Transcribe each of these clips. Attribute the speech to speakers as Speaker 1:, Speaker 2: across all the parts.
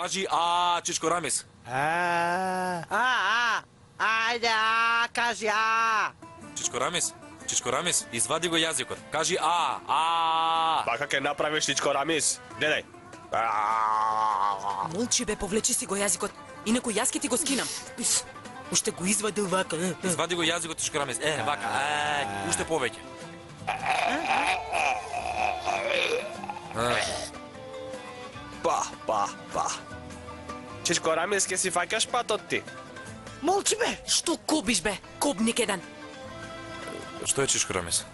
Speaker 1: Кажи Чичко Рамис.
Speaker 2: Ајде, кажи
Speaker 1: Чичко Рамис, извади го јазикот. Кажи
Speaker 3: Бака ке направиш Чичко Рамис. Гледај.
Speaker 4: Молчи бе, повлечи си го јазикот, инаку јас ке ти го скинам. Уште го извадил вака.
Speaker 1: Извади го јазикот, Чичко Рамис. Вака. Уште повеќе.
Speaker 3: Па. Чичко Рамис ке си фаќаш патот ти.
Speaker 2: Молчи бе.
Speaker 4: Што кобиш бе, кобник еден.
Speaker 1: Што е Чичко Рамис?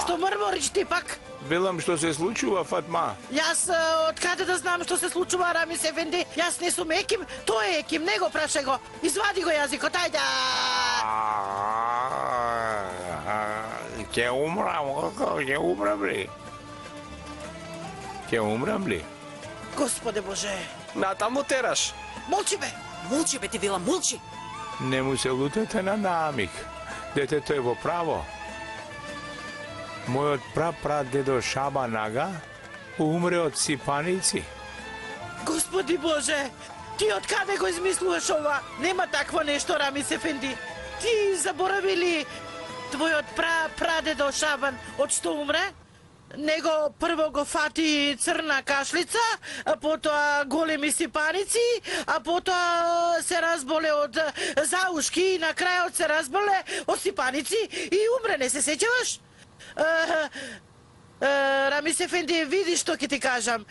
Speaker 2: Што мрмориш ти пак?
Speaker 5: Велам што се случува, Фатма.
Speaker 2: Јас од каде да знам што се случува, Рамис ефенди? Јас не сум еким, тој е еким, не го прашај го. Извади го јазикот, ајде.
Speaker 5: Ќе умрам ли?
Speaker 2: Господе Боже.
Speaker 3: Натаму тераш.
Speaker 2: Молчи бе.
Speaker 4: Молчи бе, ти велам, молчи.
Speaker 5: Не му се лутете на намик. Детето е во право. Мојот прапрадедо Шаба Нага умре од сипаници.
Speaker 2: Господи Боже. Ти од каде го измислуваш ова? Нема такво нешто, Рамис ефенди. Ти заборавили твојот прадедо Шабан од што умре? Него прво го фати црна кашлица, а потоа големи сипаници, а потоа се разболе од заушки и на крајот се разболе од сипаници и умре, не се сеќаваш? Рамис ефенди, види што ќе ти кажам.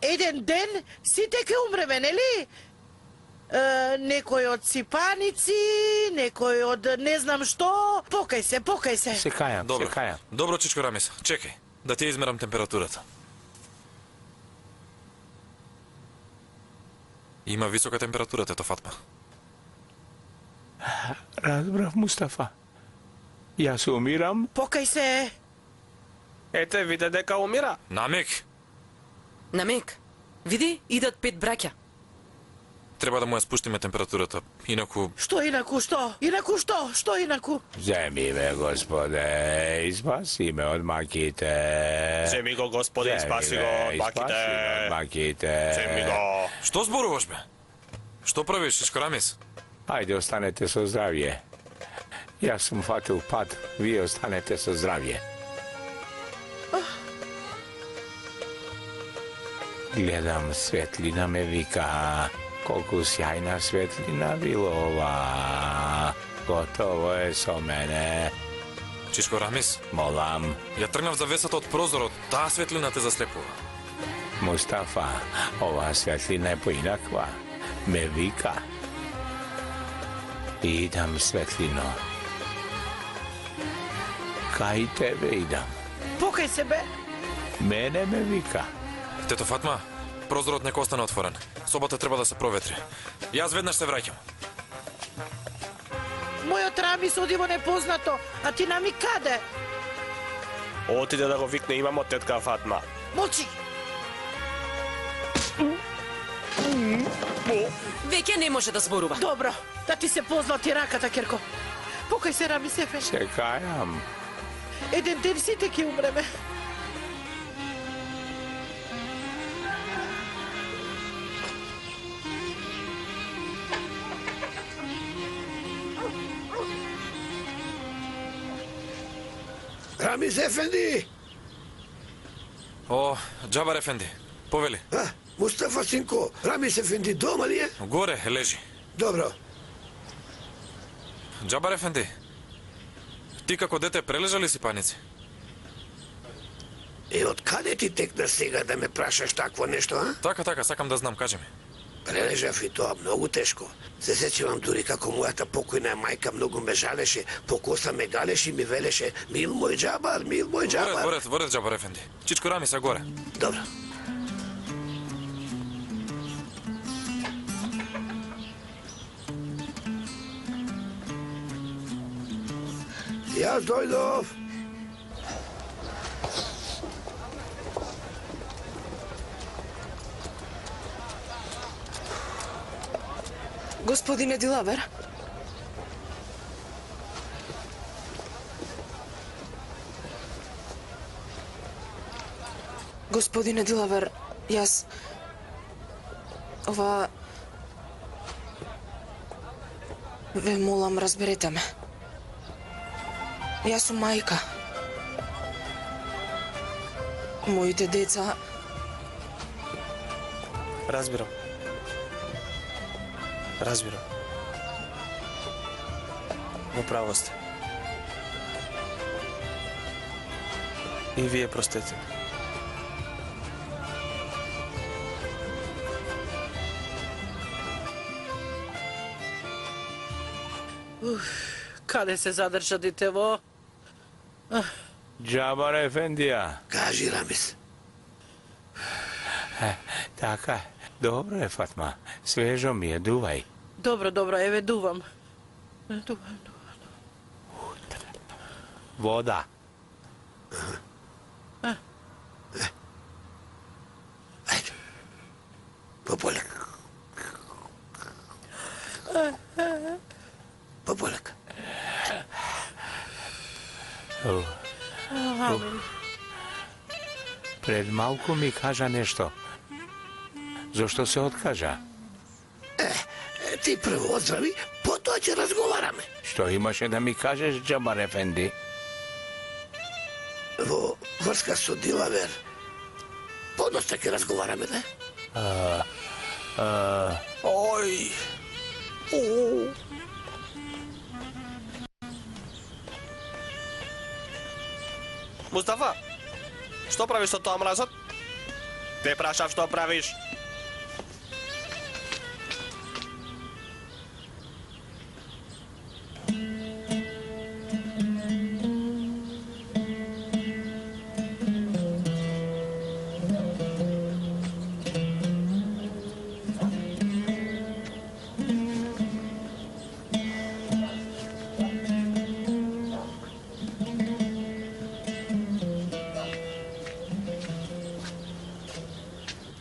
Speaker 2: Еден ден сите ќе умреме, нели? Некој од сипаници, некој од не знам што. Покај се.
Speaker 5: Се кајам.
Speaker 1: Добро, Чичко Рамис. Чекај, да ти измерам температурата. Има висока температура, тето Фатма.
Speaker 5: Разбрав, Мустафа. Јас умирам.
Speaker 2: Покај се.
Speaker 3: Ете, виде дека умира.
Speaker 4: Намек, види, идат 5 браќа.
Speaker 1: Треба да му ја спуштиме температурата, инаку...
Speaker 2: Што инаку, што? Инаку што? Што инаку?
Speaker 5: Земи ме, Господе, и спаси ме од маките.
Speaker 3: Земи го, Господи, спаси го од маките. Земи го.
Speaker 1: Што зборуваш, бе? Што правиш, Чичко Рамис?
Speaker 5: Ајде, останете со здравје. Јас сум фатил пат, вие останете со здравје. Гледам, светлина ме вика. Колку сјајна светлина било ова. Готово е со мене.
Speaker 1: Чичко Рамис?
Speaker 5: Молам.
Speaker 1: Ја тргнав завесата од прозорот, таа светлина те заслепува.
Speaker 5: Мустафа, ова светлина е поинаква. Ме вика. Идам, светлино. Кај тебе идам.
Speaker 2: Покај се, бе.
Speaker 5: Мене ме вика.
Speaker 1: Тето Фатма, прозорот нека остане отворен. Собата треба да се проветри. Јас веднаш се враќам.
Speaker 2: Мојот Рамис оди во непознато, а ти нами каде?
Speaker 3: Отиде да го викне имамо тетка Фатма.
Speaker 2: Молчи.
Speaker 4: Веќе не може да зборува.
Speaker 2: Добро, да ти се позлати раката, Керко. Покај се, Рамис ефенди.
Speaker 5: Се кајам.
Speaker 2: Еден ден сите ќе умреме.
Speaker 6: Рамис ефенди!
Speaker 1: О, Џабар ефенди, повели.
Speaker 6: Мустафа синко, Рамис ефенди дома ли е?
Speaker 1: Горе лежи.
Speaker 6: Добро.
Speaker 1: Џабар ефенди, ти како дете прележа ли си паници?
Speaker 6: Од каде ти текна сега да ме прашаш такво нешто, а?
Speaker 1: Така, сакам да знам, кажи ми.
Speaker 6: Прележав и тоа многу тешко. Се сеќавам дури како мојата покојна мајка многу ме жалеше, по коса ме галеше и ми велеше: "Мил мој Џабар, мил мој Џабар."
Speaker 1: Ворет, Џабар ефенди. Чичко Рамиса горе.
Speaker 6: Добро. Јас дојдов.
Speaker 7: Господине Дилавер? Господине Дилавер,
Speaker 4: Јас... Ова... Ве молам, разберете ме. Јас сум мајка. Моите деца...
Speaker 3: Разбирам. Разбирам. Во право сте. И вие простете.
Speaker 2: Каде се задржа детево?
Speaker 5: Джабар Ефендија.
Speaker 6: Кажи, Рамис.
Speaker 5: Така, dobro je, Fatma. Svežo mi je, duvaj.
Speaker 2: Добро, добро, еве дувам. Дувам.
Speaker 5: Voda.
Speaker 6: Ајде. Пополека. Пополека.
Speaker 5: Pred malku mi kaža nešto. Zašto se odkaža?
Speaker 6: Ти прво оздрави, потоа ќе разговараме.
Speaker 5: Što imaše da mi kažeš, Džabar Efendi?
Speaker 6: Во врска со Дилавер, подоста ќе разговараме, не?
Speaker 3: Ој! Мустафа, што правиш со тоа мразот? Те прашав што правиш.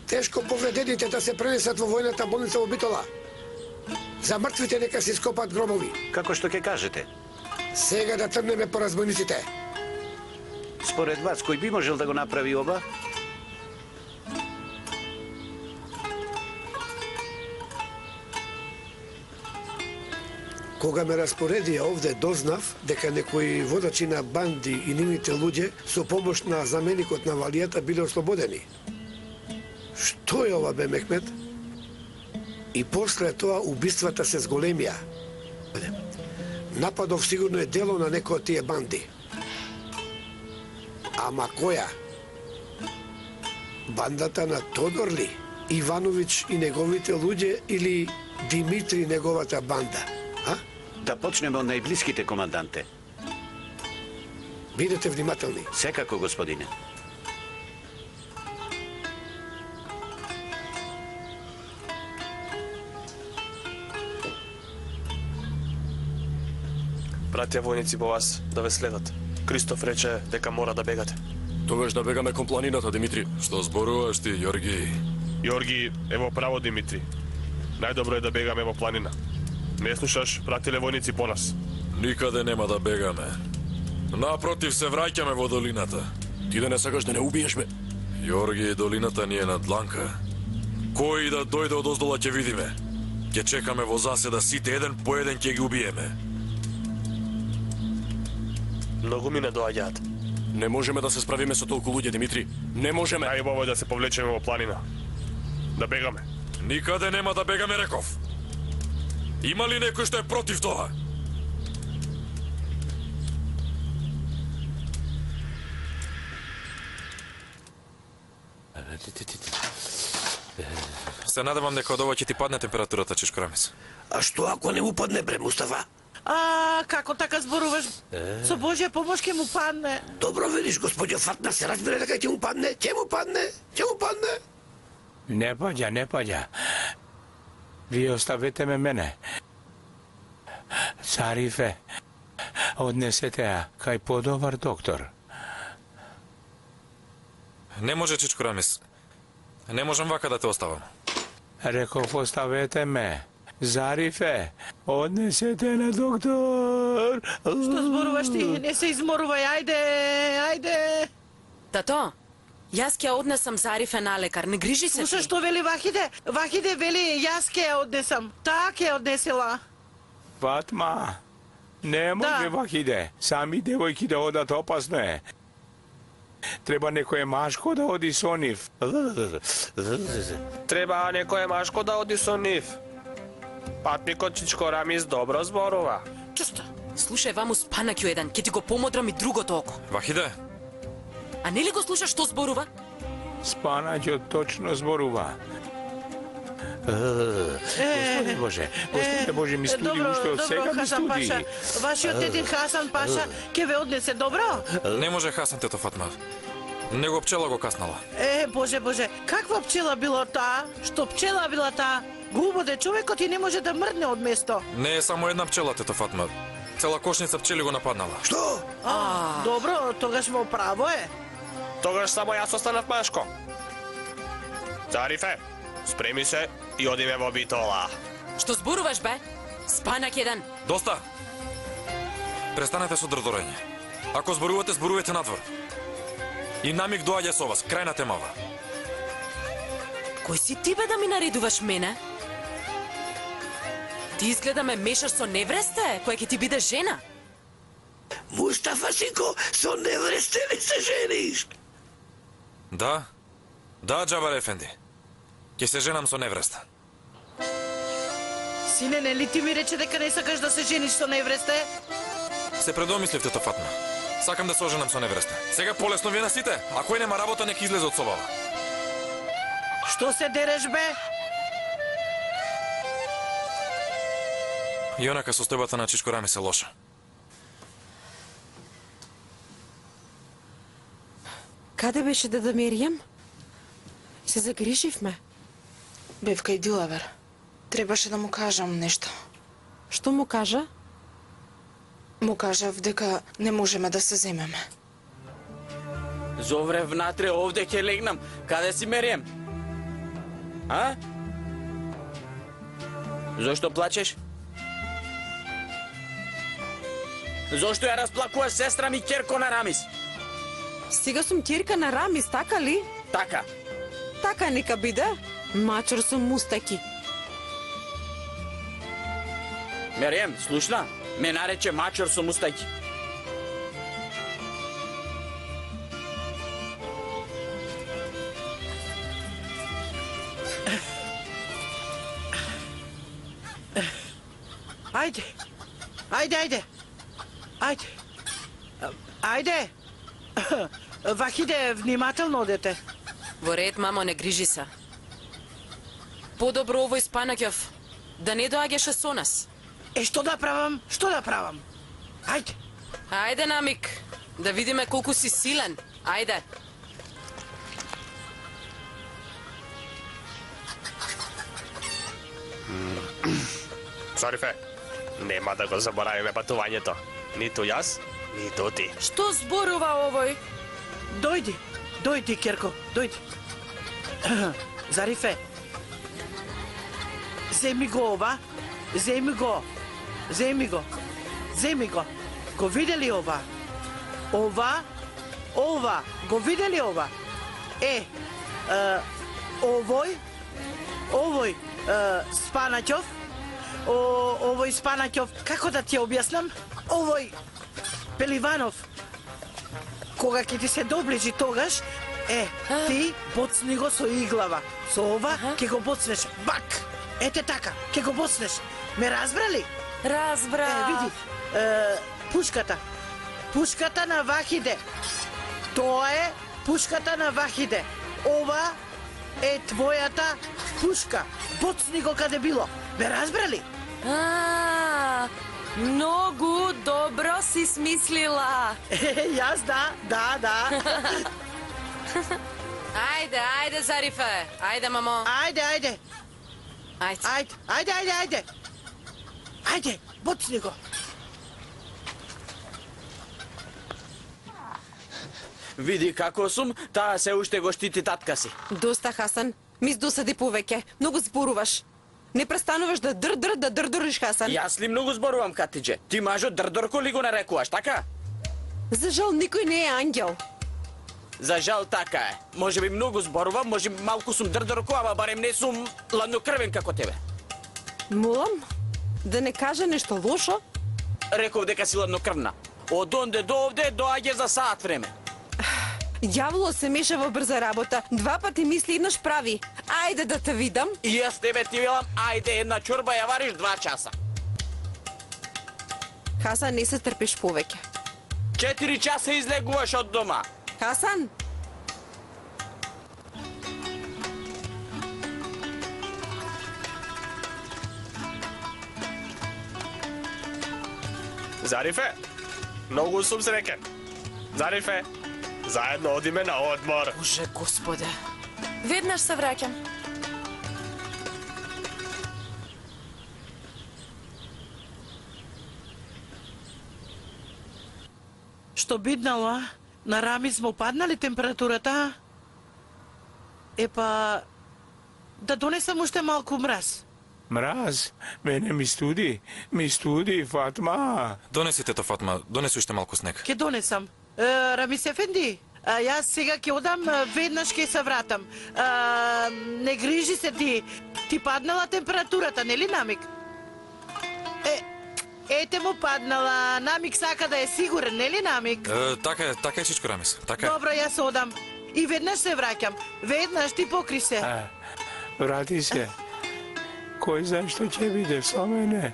Speaker 6: Тешко повредените да се пренесат во војната болница во Битола. За мртвите нека се ископат гробови.
Speaker 7: Како што ќе кажете?
Speaker 6: Сега да тргнеме по разбойниците.
Speaker 7: Според вас, кој би можел да го направи ова?
Speaker 6: Кога ме распоредија овде, дознав дека некои водачи на банди и нивните луѓе со помош на заменикот на Валијата биле ослободени. Што е ова, бе, Мехмед? И после тоа убиствата се зголемија. Нападов сигурно е дело на некој од тие банди. Ама која? Бандата на Тодор ли? Ивановиќ и неговите луѓе или Димитри и неговата банда? А?
Speaker 7: Да почнеме од најблиските, команданте.
Speaker 6: Бидете внимателни.
Speaker 7: Секако, господине.
Speaker 3: Пратија војници во вас да ве следат. Кристоф рече дека мора да бегате.
Speaker 1: Тогаш да бегаме кон планината, Димитри. Што зборуваш ти, Јорги?
Speaker 3: Јорги е во право, Димитри. Најдобро е да бегаме во планина. Не слушаш, пратиле војници по нас.
Speaker 1: Никаде нема да бегаме. Напротив, се враќаме во долината. Ти да не сакаш да не убиеш ме? Јорги, долината ни е на дланка. Кој да дојде од оздола ќе видиме. Ќе чекаме во заседа сите еден по еден ќе ги убиеме.
Speaker 3: Многу ми не доаѓаат.
Speaker 1: Не можеме да се справиме со толку луѓе, Димитри. Не можеме.
Speaker 3: Најубаво е да се повлечеме во планина. Да бегаме.
Speaker 1: Никаде нема да бегаме, реков. Има ли некој што е против тоа? Се надевам дека од ова ќе ти падне температурата, Чешко Рамис.
Speaker 6: А што ако не му падне, бре, Мустафа?
Speaker 2: Како така зборуваш? Со Божја помош ќе му падне.
Speaker 6: Добро видиш, господјо Фатна, се разбира дека ќе му падне, ќе му падне.
Speaker 5: Ne pađa, ne pađa. Vi ostavite me mene. Carife, odnesete ja kaj podobar doktor.
Speaker 1: Не може, Чичко Рамис. Не можам вака да те оставам.
Speaker 5: Rekov, ostavite me. Zarife, odnesete na doktor.
Speaker 2: Што зборуваш ти? Не се изморувај, ајде.
Speaker 4: Тато, Јас ќе ја однесам Зарифе на лекар, не грижи се
Speaker 2: Слушаш
Speaker 4: ти.
Speaker 2: што вели Вахиде? Вахиде вели јас ќе ја однесам. Таа ќе ја однесела.
Speaker 5: Fatma, ne može Vahide. Sami devojki da odat opasno je. Treba nekoje maško da odi со нив.
Speaker 3: Треба некој машко да оди со нив. Патникот Чичко Рамис добро зборува.
Speaker 2: Чушта.
Speaker 4: Слушај, ваму спанакју еден, ќе ти го помодрам и другото око.
Speaker 1: Вахиде,
Speaker 4: А нели го слушаш што зборува?
Speaker 5: Spanađo točno zboruva. Gospode Bože, mi studi ušte od svega mi
Speaker 2: Хасан
Speaker 5: studi.
Speaker 2: Паша. Вашиот тетин Хасан Паша ќе ве однесе, добро?
Speaker 1: не може Хасан тето Фатма. Него пчела го каснала.
Speaker 2: Боже, Боже, каква пчела било таа? Што пчела била таа? Губоде, човекот и не може да мрдне од место.
Speaker 1: Не е само една пчела, тето Фатма. Цела кошница пчели го нападнала.
Speaker 6: Што?
Speaker 2: Добро, тогаш во право е.
Speaker 3: Тогаш само јас останав машко. Зарифе, спреми се и одиме во Битола.
Speaker 4: Што зборуваш, бе? Спанак еден.
Speaker 1: Доста! Престанете со дрдорење. Ако зборувате, зборувате надвор. И намиг доаѓа со вас, крај на темава.
Speaker 4: Кој си ти, бе, да ми наредуваш мене? Ти изгледа ме мешаш со невресте, која ќе ти биде жена.
Speaker 6: Мустафа Синко, со невресте ли се жениш?
Speaker 1: Да? Да, Джабар Ефенди. Ќе се женам со невреста.
Speaker 2: Сине, нели ти ми рече дека не сакаш да се жениш со невресте?
Speaker 1: Се предомислив, тето Фатма. Сакам да се оженам со невреста. Сега полесно вие на сите. А кој нема работа, нека излезе од собава.
Speaker 2: Што се дереш, бе?
Speaker 1: И онака состојбата на Чичко Рамис е лоша.
Speaker 8: Каде беше да Миријам? Се загриживме.
Speaker 9: Бев кај Дилавер. Требаше да му кажам нешто.
Speaker 8: Што му кажа?
Speaker 9: Му кажав дека не можеме да се земеме.
Speaker 10: Зовре внатре, овде ќе легнам. Каде си Мерием? А? Зошто плачеш? Зошто ја расплакуваш сестра ми ќерко на Рамис?
Speaker 8: Сега сум ќерка на Рамис, така ли?
Speaker 10: Така.
Speaker 8: Така нека биде. Мачор сум мустаки.
Speaker 10: Мерием, слушна? Ме нарече мачор со мустаки.
Speaker 2: Ајде. Ајде. Ајде. Вахиде, внимателно одете.
Speaker 4: Во ред, мамо, не грижи се. Подобро овој Спанакјов да не доаѓаше со нас.
Speaker 2: Што да правам? Ајде.
Speaker 4: Ајде, намик, да видиме колку си силен. Ајде.
Speaker 3: Зарифе, нема да го заборавиме патувањето. Ниту јас, ниту ти.
Speaker 4: Што зборува овој?
Speaker 2: Дојди, Керко, дојди. Зарифе, земи го ова, земи го. Го видели ова? Ова, го видели ова? Овој Спанаќов, како да ти ја објаснам? Овој Пеливанов, кога ќе ти се доближи тогаш, ти боцни го со иглава. Со ова ќе го боцнеш, бак! Ете така, ќе го боцнеш. Ме разбрали?
Speaker 4: Разбра.
Speaker 2: Види, пушката на Вахиде. Тоа е пушката на Вахиде. Ова е твојата пушка. Боцни го каде било. Ме разбрали?
Speaker 4: Многу добро си смислила.
Speaker 2: Јас да.
Speaker 4: Ајде, Зарифе. Ајде, мамо.
Speaker 2: Ајде.
Speaker 4: Ајде.
Speaker 2: Ајде, боцни го.
Speaker 10: Види како сум, таа се уште го штити татка си.
Speaker 8: Доста, Хасан. Ми досади повеќе. Многу зборуваш. Не престануваш да дрдориш, Хасан.
Speaker 10: Јас ли многу зборувам, Катидже? Ти мажот дрдорко ли го нарекуваш, така?
Speaker 8: За жал, никој не е ангел.
Speaker 10: За жал така е. Може би многу зборувам, може би малку сум дрдорко, ама барем не сум ладнокрвен како тебе.
Speaker 8: Молам, да не кажа нешто лошо?
Speaker 10: Реков дека си ладнокрвна. Од онде до овде доаѓа за саат време.
Speaker 8: Дјаволо се меша во брза работа. 2 пати мисли, еднаш прави. Ајде да те видам.
Speaker 10: И јас тебе ти велам, ајде една чорба ја вариш 2 часа.
Speaker 8: Хасан, не се трпиш повеќе.
Speaker 10: 4 часа излегуваш од дома.
Speaker 8: Хасан,
Speaker 3: Зарифе, многу сум среќен. Зарифе, заедно одиме на одмор.
Speaker 4: Боже, Господе.
Speaker 9: Веднаш се враќам.
Speaker 2: Што биднала? На Рами смо паднали температурата? Епа, да донесам уште малку мраз.
Speaker 5: Мраз, мене ми студи, Фатма.
Speaker 1: Донесите то, Фатма. Донеси уште малку снег.
Speaker 2: Ке донесам. Рамис Ефенди, јас сега ќе одам, веднаш ќе се вратам. Не грижи се ти. Ти паднала температурата, нели Намик? Ете му паднала. Намик сака да е сигурен, нели Намик?
Speaker 1: Така е всичко, Рамис. Така е.
Speaker 2: Добро, јас одам. И веднаш се враќам. Веднаш ти покри се.
Speaker 5: Vrati se. Ko zna što će vidjeti sa mene?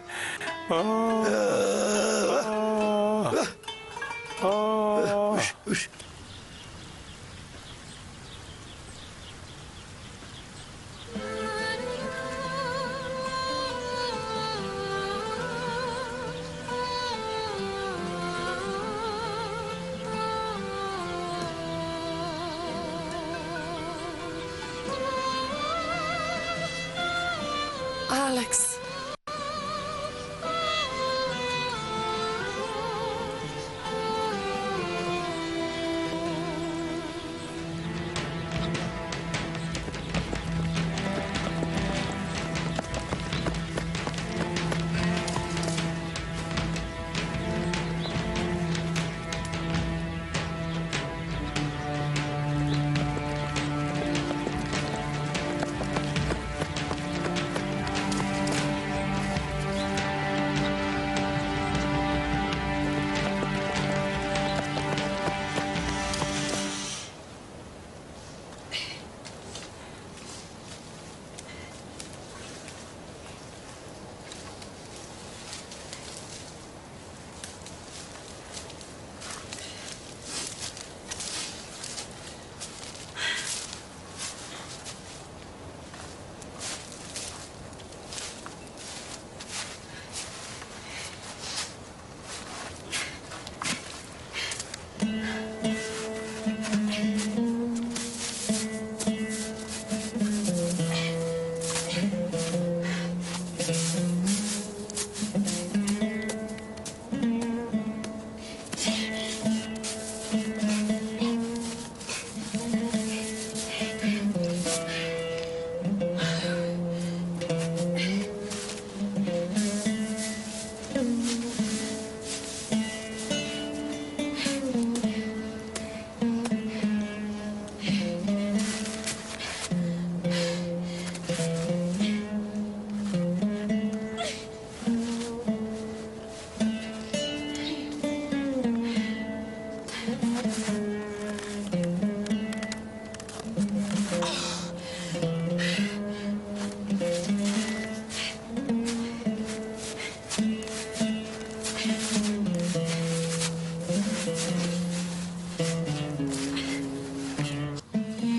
Speaker 9: Alex.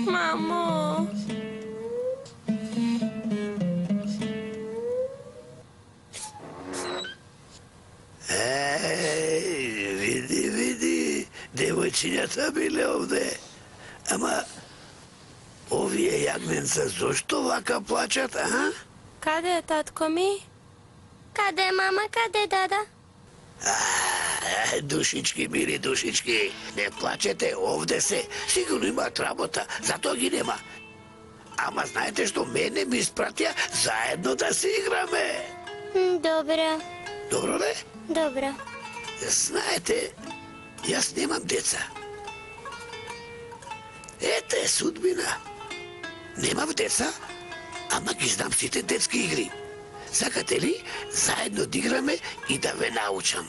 Speaker 9: Мамо.
Speaker 6: Види, девојчињата биле овде. Ама, овие јагненца зошто вака плачат, а?
Speaker 11: Каде е татко ми? Каде е мама, каде е дада?
Speaker 6: Душички, мили душички, не плачете, овде се. Сигурно имаат работа, затоа ги нема. Ама знаете што мене ми испратија заедно да се играме.
Speaker 11: Добро.
Speaker 6: Добро не?
Speaker 11: Добро.
Speaker 6: Знаете, јас немам деца. Ете е судбина. Немав деца, ама ги знам сите детски игри. Сакате ли заедно да играме и да ве научам?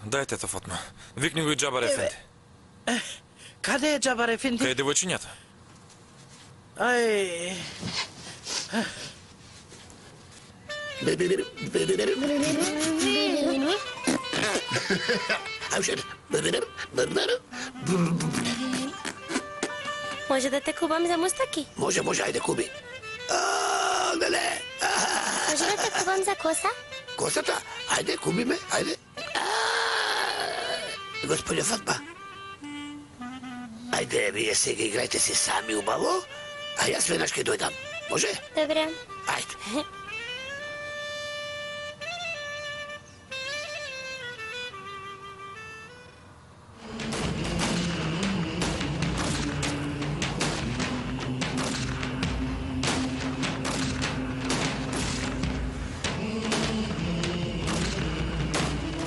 Speaker 1: Дайте то, Фатма. Викни го и Джабар Ефенди.
Speaker 2: Каде е Джабар Ефенди?
Speaker 1: Кај е девојчињата?
Speaker 2: Ај...
Speaker 11: Може да те кубам за мустаки?
Speaker 6: Може, ајде куби. Леле.
Speaker 11: Може да те кубам за коса?
Speaker 6: Косата? Ајде, куби ме, ајде. Господја Фатма, ајде, вие сега играјте се сами убаво, а јас веднаш ќе дојдам. Може?
Speaker 11: Добре.
Speaker 6: Ајде.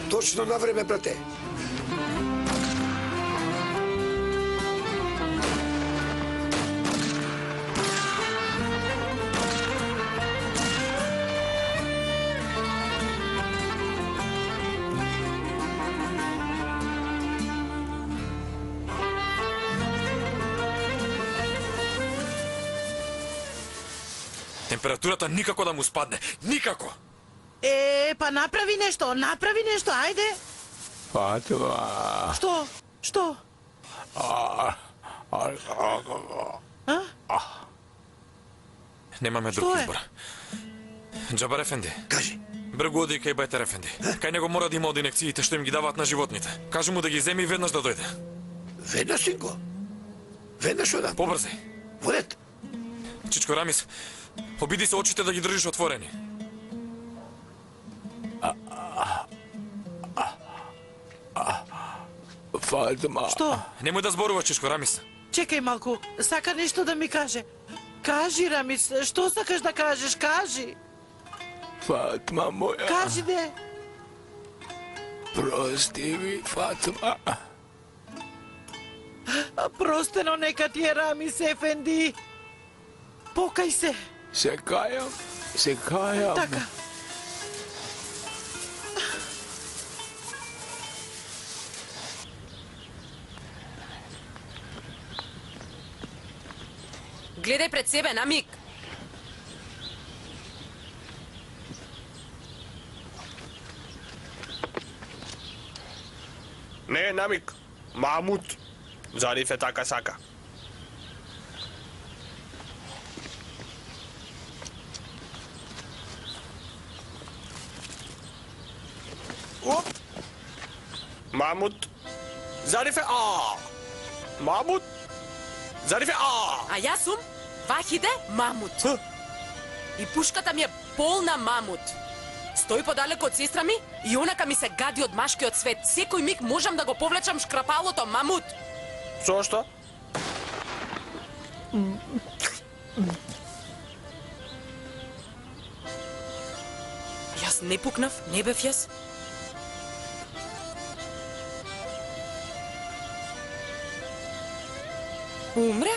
Speaker 6: Точно на време, брате.
Speaker 1: Температурата никако да му спадне. Никако!
Speaker 2: Па направи нешто, ајде.
Speaker 5: Фатма.
Speaker 2: Што?
Speaker 1: Немаме
Speaker 2: Што
Speaker 1: друг
Speaker 2: е?
Speaker 1: избор. Джабар Ефенди,
Speaker 6: Кажи.
Speaker 1: бргу оди кај Бајтер Ефенди. Кај него мора да има од инекциите што им ги даваат на животните. Кажи му да ги земи и веднаш да дојде.
Speaker 6: Веднаш, синко. Веднаш одам.
Speaker 1: Побрзај.
Speaker 6: Водет.
Speaker 1: Чичко Рамис, обиди се очите да ги држиш отворени.
Speaker 5: Фатма.
Speaker 2: Што?
Speaker 1: Немој да зборуваш, Чичко Рамис.
Speaker 2: Чекај малку, сака нешто да ми каже. Кажи, Рамис, што сакаш да кажеш? Кажи.
Speaker 5: Фатма моја.
Speaker 2: Кажи, де.
Speaker 5: Прости ми, Фатма.
Speaker 2: Простено нека ти е, Рамис Ефенди. Покај се.
Speaker 5: Се кајам.
Speaker 2: Така.
Speaker 4: Гледај пред себе, намик.
Speaker 3: Не, намик. Мамут. Зариф е така сака. Оп. Мамут. Зариф е Мамут. Зариф е
Speaker 4: А јас сум Вахиде Мамут. И пушката ми е полна мамут. Стои подалеку од сестра ми и онака ми се гади од машкиот свет. Секој миг можам да го повлечам шкрапалото, Мамут.
Speaker 3: Зошто?
Speaker 4: Јас не пукнав, не бев јас. Умре?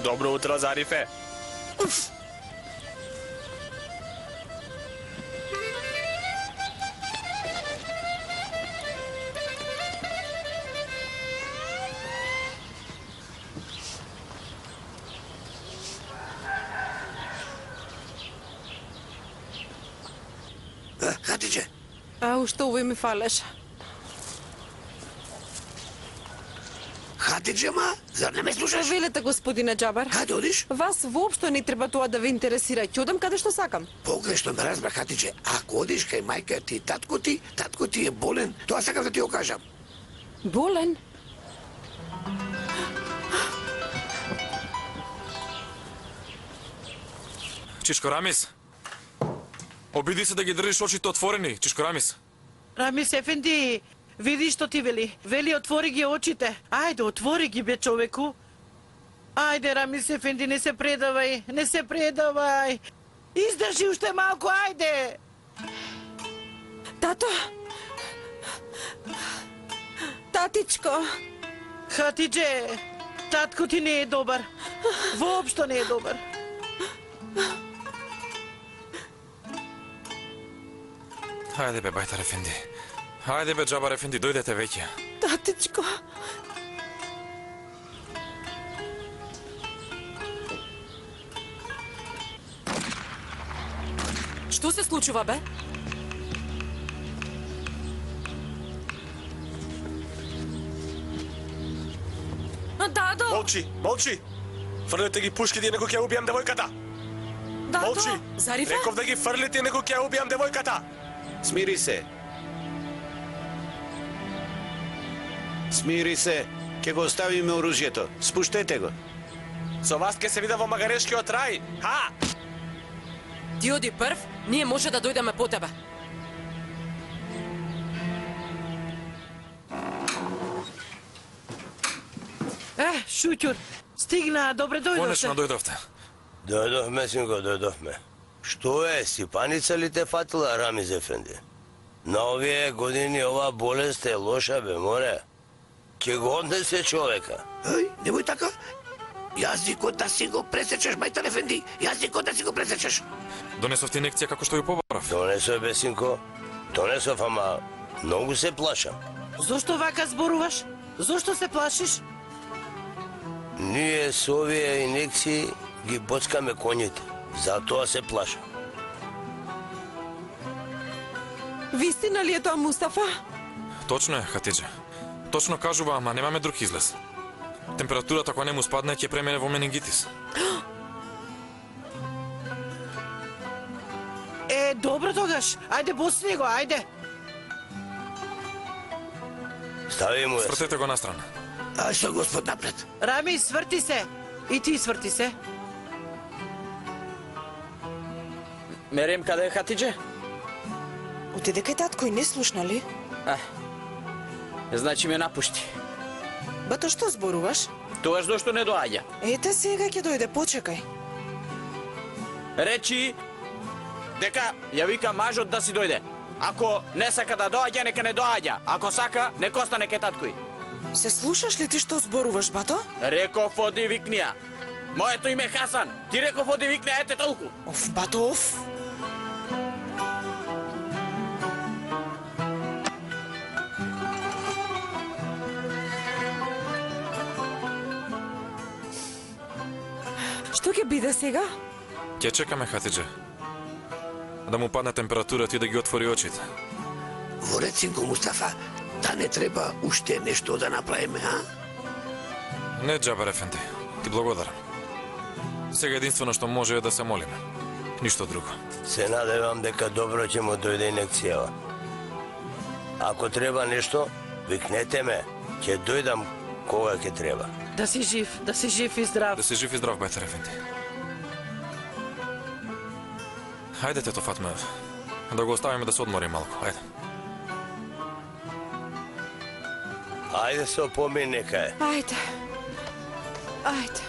Speaker 3: Добро утро, Зарифе.
Speaker 6: Хатиđe.
Speaker 8: Уште овој ми фалеше.
Speaker 6: Хатиджема, зар не ме слушаш?
Speaker 8: Велете, господине Джабар.
Speaker 6: Каде одиш?
Speaker 8: Вас воопшто не треба тоа да ве интересира. Ќе одам каде што сакам.
Speaker 6: Погрешно ме разбра, Хатидже. Ако одиш кај мајка ти, татко ти е болен, тоа сакам да ти го кажам.
Speaker 8: Болен?
Speaker 1: Чичко Рамис, обиди се да ги држиш очите отворени, Чичко Рамис.
Speaker 2: Рамис Ефенди, види што ти вели. Вели, отвори ги очите. Ајде, отвори ги, бе, човеку. Ајде, Рамис Ефенди, не се предавај, не се предавај. Издржи уште малку, ајде.
Speaker 8: Тато? Татичко?
Speaker 2: Хатидже, татко ти не е добар. Воопшто не е добар.
Speaker 1: Хајде бе, Бајтар Ефенди. Хајде бе, Джабар Ефенди, дојдете веќе.
Speaker 8: Татичко?
Speaker 4: Што се случува, бе? Дадо!
Speaker 3: Молчи! Фрлете ги пушките, некој ќе убијам девојката!
Speaker 4: Дадо!
Speaker 3: Молчи!
Speaker 4: Зарифе?
Speaker 3: Реков да ги фрлите, некој ќе убијам девојката!
Speaker 7: Смири се. Смири се. Ќе го оставиме оружјето. Спуштете го.
Speaker 3: Со вас ќе се видам во магарешкиот рај! Ха!
Speaker 4: Ти оди прв, ние може да дојдеме по тебе.
Speaker 2: Шутјур, стигна, добре
Speaker 1: Конечно
Speaker 2: дојдовте.
Speaker 1: дојдовте.
Speaker 12: Дојдовме, синко, дојдовме. Што е, сипаница ли те фатила, Рамиз Ефенди? На овие години ова болест е лоша, бе, море. Ке го однесе човека.
Speaker 6: Ај, немој така. Јазикот да си го пресечеш, Бајтар Ефенди. Јазикот да си го пресечеш.
Speaker 1: Донесов ти инекција како што ја побарав.
Speaker 12: Донесов, бе, синко. Донесов, ама многу се плашам.
Speaker 2: Зошто вака зборуваш? Зошто се плашиш?
Speaker 12: Ние со овие инекции ги боцкаме коњите. Затоа се плашам.
Speaker 8: Вистина ли е тоа, Мустафа?
Speaker 1: Точно е, Хатидже. Точно кажува, ама немаме друг излез. Температурата кога не му спадне ќе премине во менингитис.
Speaker 2: Добро тогаш. Ајде, босни го, ајде.
Speaker 12: Стави му ја.
Speaker 1: Свртете го настрана.
Speaker 6: Ај со Господ напред.
Speaker 2: Рами, сврти се. И ти сврти се.
Speaker 10: Мерем, каде е Хатидже?
Speaker 9: Отиде кај татко и не слушна ли?
Speaker 10: Значи ме напушти.
Speaker 9: Бато што зборуваш?
Speaker 10: Тогаш зошто не доаѓа?
Speaker 9: Ете сега ќе дојде, почекај.
Speaker 10: Речи дека ја вика мажот да си дојде. Ако не сака да доаѓа, нека не доаѓа. Ако сака, нека остане кај таткој.
Speaker 9: Се слушаш ли ти што зборуваш, бато?
Speaker 10: Реков оди викнија. Моето име е Хасан. Ти реков оди викнија, ете толку.
Speaker 9: Оф, бато, оф.
Speaker 8: Што ќе биде сега?
Speaker 1: Ќе чекаме, Хатидже. Да му падне температурата и да ги отвори очите.
Speaker 6: Во ред, синко Мустафа, да не треба уште нешто да направиме, а?
Speaker 1: Не, Джабар Ефенди. Ти благодарам. Сега единствено што може е да се молиме. Ништо друго.
Speaker 12: Се надевам дека добро ќе му дојде инекцијава. Ако треба нешто, викнете ме. Ќе дојдам кога ќе треба.
Speaker 2: Да си жив и здрав.
Speaker 1: Да си жив и здрав, Бајтар Ефенди. Хајде, тето Фатме, да го оставиме да се одмори малку, ајде.
Speaker 12: Ајде се опомени нека е.
Speaker 8: Ајде. Ајде.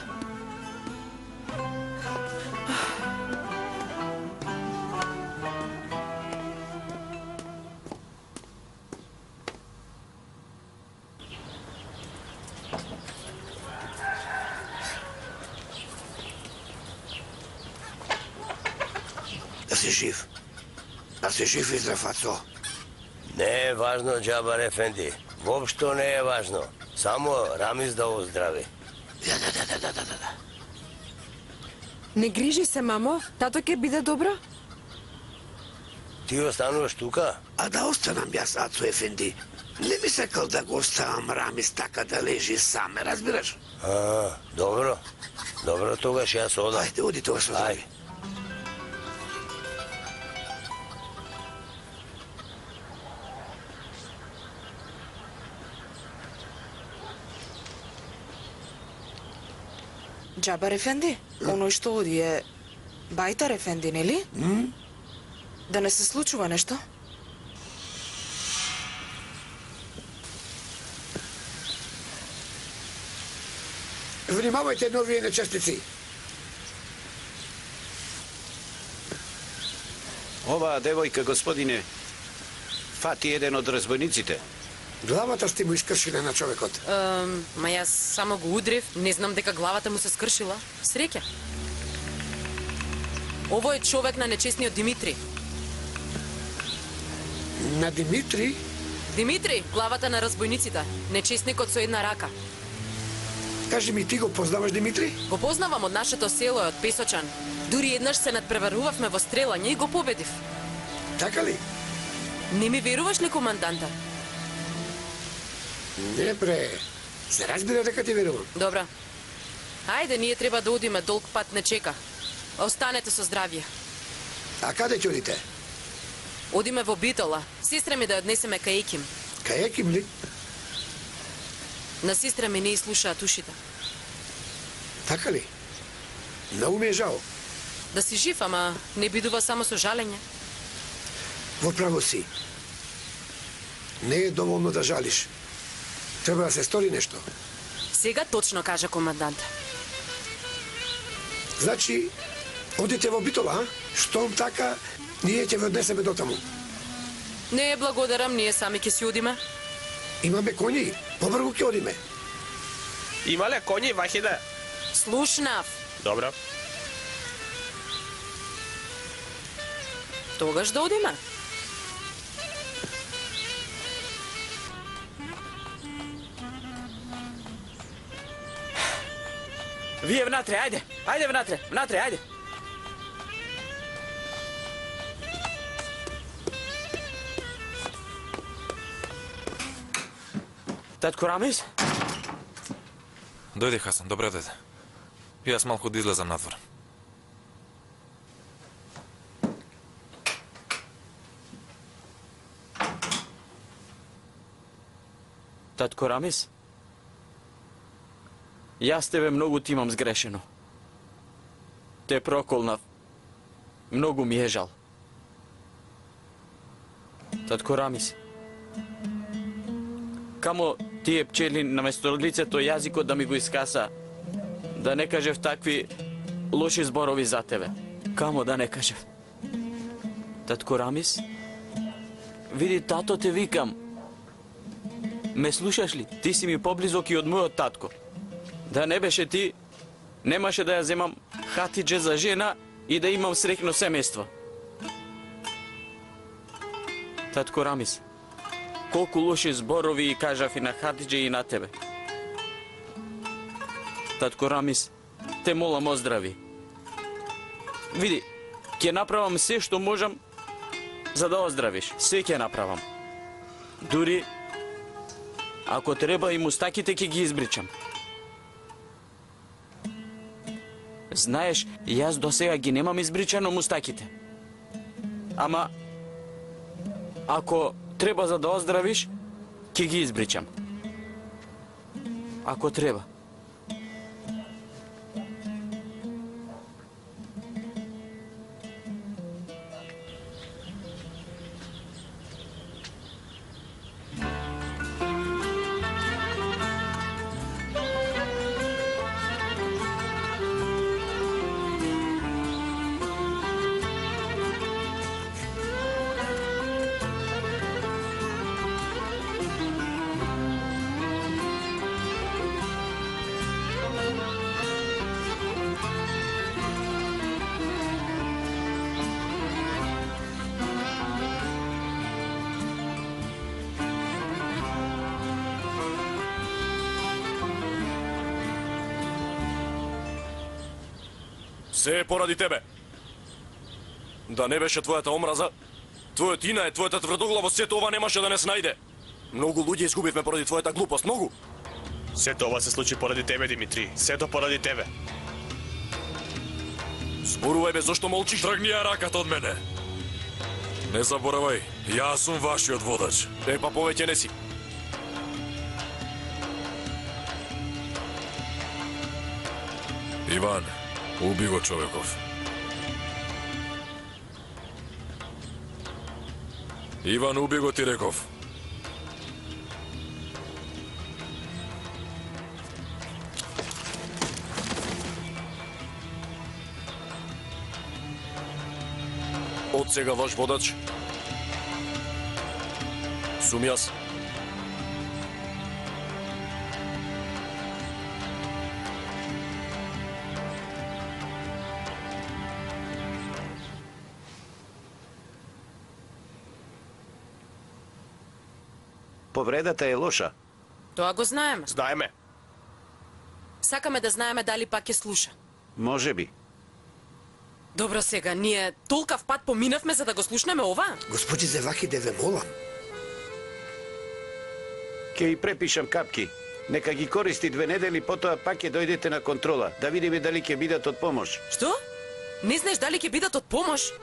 Speaker 6: Да си жив. Да си жив и здрав, ацо.
Speaker 12: Не е важно, Джабар Ефенди. Воопшто не е важно. Само Рамиз да оздрави.
Speaker 6: Да.
Speaker 8: Не грижи се, мамо. Тато ќе биде добро?
Speaker 12: Ти остануваш тука?
Speaker 6: А да останам јас, ацо Ефенди. Не би сакал да го оставам Рамис така да лежи сам, ме разбираш?
Speaker 12: Добро. Добро, тогаш јас одам.
Speaker 6: Ајде, оди тоа со здравје.
Speaker 9: Џабар Ефенди, оној што оди е Бајтар Ефенди, нели? Да не се случува нешто?
Speaker 6: Внимавајте новие нечестици.
Speaker 7: Ова девојка, господине, фати еден од разбойниците.
Speaker 6: Главата сте му искршиле на човекот.
Speaker 4: Ма јас само го удрив, не знам дека главата му се скршила. Среќа. Ово е човек на нечестниот Димитри.
Speaker 6: На Димитри?
Speaker 4: Димитри, главата на разбойниците, нечестникот со една рака.
Speaker 6: Кажи ми, ти го познаваш Димитри?
Speaker 4: Го познавам од нашето село, од Песочан. Дури еднаш се надпреварувавме во стрелање и го победив.
Speaker 6: Така ли?
Speaker 4: Не ми веруваш ли, команданта?
Speaker 6: Не, бре. Се разбира дека ти верувам.
Speaker 4: Добра. Ајде, ние треба да одиме, долг пат не чека. Останете со здравје.
Speaker 6: А каде ќе одите?
Speaker 4: Одиме во Битола. Сестра ми да ја однесеме кај Еким.
Speaker 6: Кај Еким ли?
Speaker 4: На сестра ми не и слушаат ушите.
Speaker 6: Така ли? Многу ми е жал.
Speaker 4: Да си жив, ама не бидува само со жалење.
Speaker 6: Во право си. Не е доволно да жалиш. Треба да се стори нешто.
Speaker 4: Сега точно кажа командант.
Speaker 6: Значи, одите во Битола, а? Штом така, ние ќе ве однесеме дотаму.
Speaker 4: Не, благодарам, ние сами ќе си одиме.
Speaker 6: Имаме коњи, побргу ќе одиме.
Speaker 3: Имале коњи, Вахиде?
Speaker 4: Слушнав.
Speaker 3: Добро.
Speaker 4: Тогаш да одиме.
Speaker 10: Вие внатре, ајде. Ајде внатре, внатре, ајде. Татко Рамис?
Speaker 13: Дојди, Хасан, добре дојде. Јас малку да излезам надвор.
Speaker 10: Татко Рамис? Јас тебе многу ти имам сгрешено. Те проколнав. Многу ми е жал. Татко Рамис, камо тие пчели на местолицето јазикот да ми го искаса, да не кажев такви лоши зборови за тебе. Камо да не кажев. Татко Рамис, види, тато те викам. Ме слушаш ли? Ти си ми поблизок и од мојот татко. Да не беше ти, немаше да ја земам Хатидже за жена и да имам среќно семејство. Татко Рамис, колку лоши зборови кажав и на Хатидже и на тебе. Татко Рамис, те молам оздрави. Види, ќе направам се што можам за да оздравиш. Се ќе направам. Дури, ако треба и мустаките ќе ги избричам. Знаеш, јас до сега ги немам избричано мустаките. Ама, ако треба за да оздравиш, ќе ги избричам. Ако треба.
Speaker 1: Се е поради тебе. Да не беше твојата омраза, твојот инае, твојата тврдоглавост, сето ова немаше да не снајде.
Speaker 14: Многу луѓе изгубивме поради твојата глупост, многу.
Speaker 3: Сето ова се случи поради тебе, Димитри. Сето поради тебе.
Speaker 14: Зборувај бе, зошто молчиш?
Speaker 1: Тргни ја раката од мене. Не заборавај, јас сум вашиот водач.
Speaker 14: Па повеќе не си.
Speaker 1: Иван, уби го човеков. Иван, уби го, ти реков.
Speaker 14: Од сега ваш водач сум јас.
Speaker 7: Повредата е лоша.
Speaker 4: Тоа го знаеме.
Speaker 3: Знаеме.
Speaker 4: Сакаме да знаеме дали пак ќе слуша.
Speaker 7: Може би.
Speaker 4: Добро сега, ние толкав пат поминавме за да го слушнеме ова?
Speaker 6: Господи Зеваки, да ве молам.
Speaker 7: Ке и препишам капки. Нека ги користи 2 недели, потоа пак ќе дојдете на контрола, да видиме дали ќе бидат од помош.
Speaker 4: Што? Не знаеш дали ќе бидат од помош?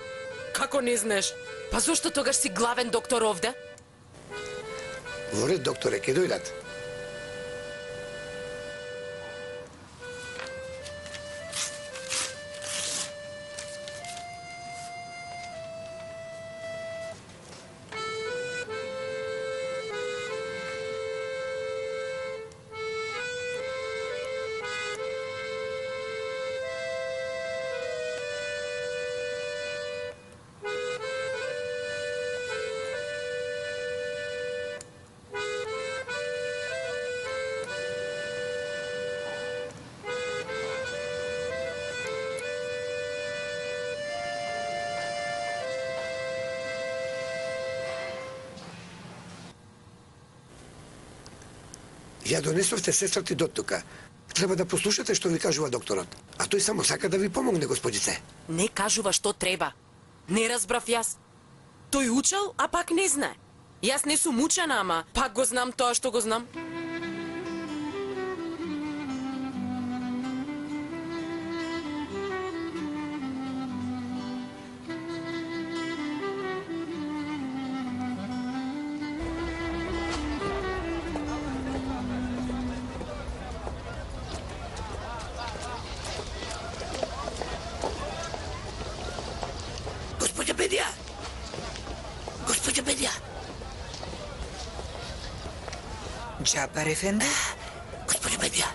Speaker 4: Како не знаеш? Па зошто тогаш си главен доктор овде?
Speaker 6: Во ред, докторе, ќе дојдат. Ја донесовте сестра ти до тука. Треба да послушате што ви кажува докторот. А тој само сака да ви помогне, господице.
Speaker 4: Не кажува што треба. Не разбрав јас. Тој учел, а пак не знае. Јас не сум учена, ама пак го знам тоа што го знам.
Speaker 6: Господја Бедија! Господја Бедија!
Speaker 15: Джабар Ефенди?
Speaker 6: Господја Бедија!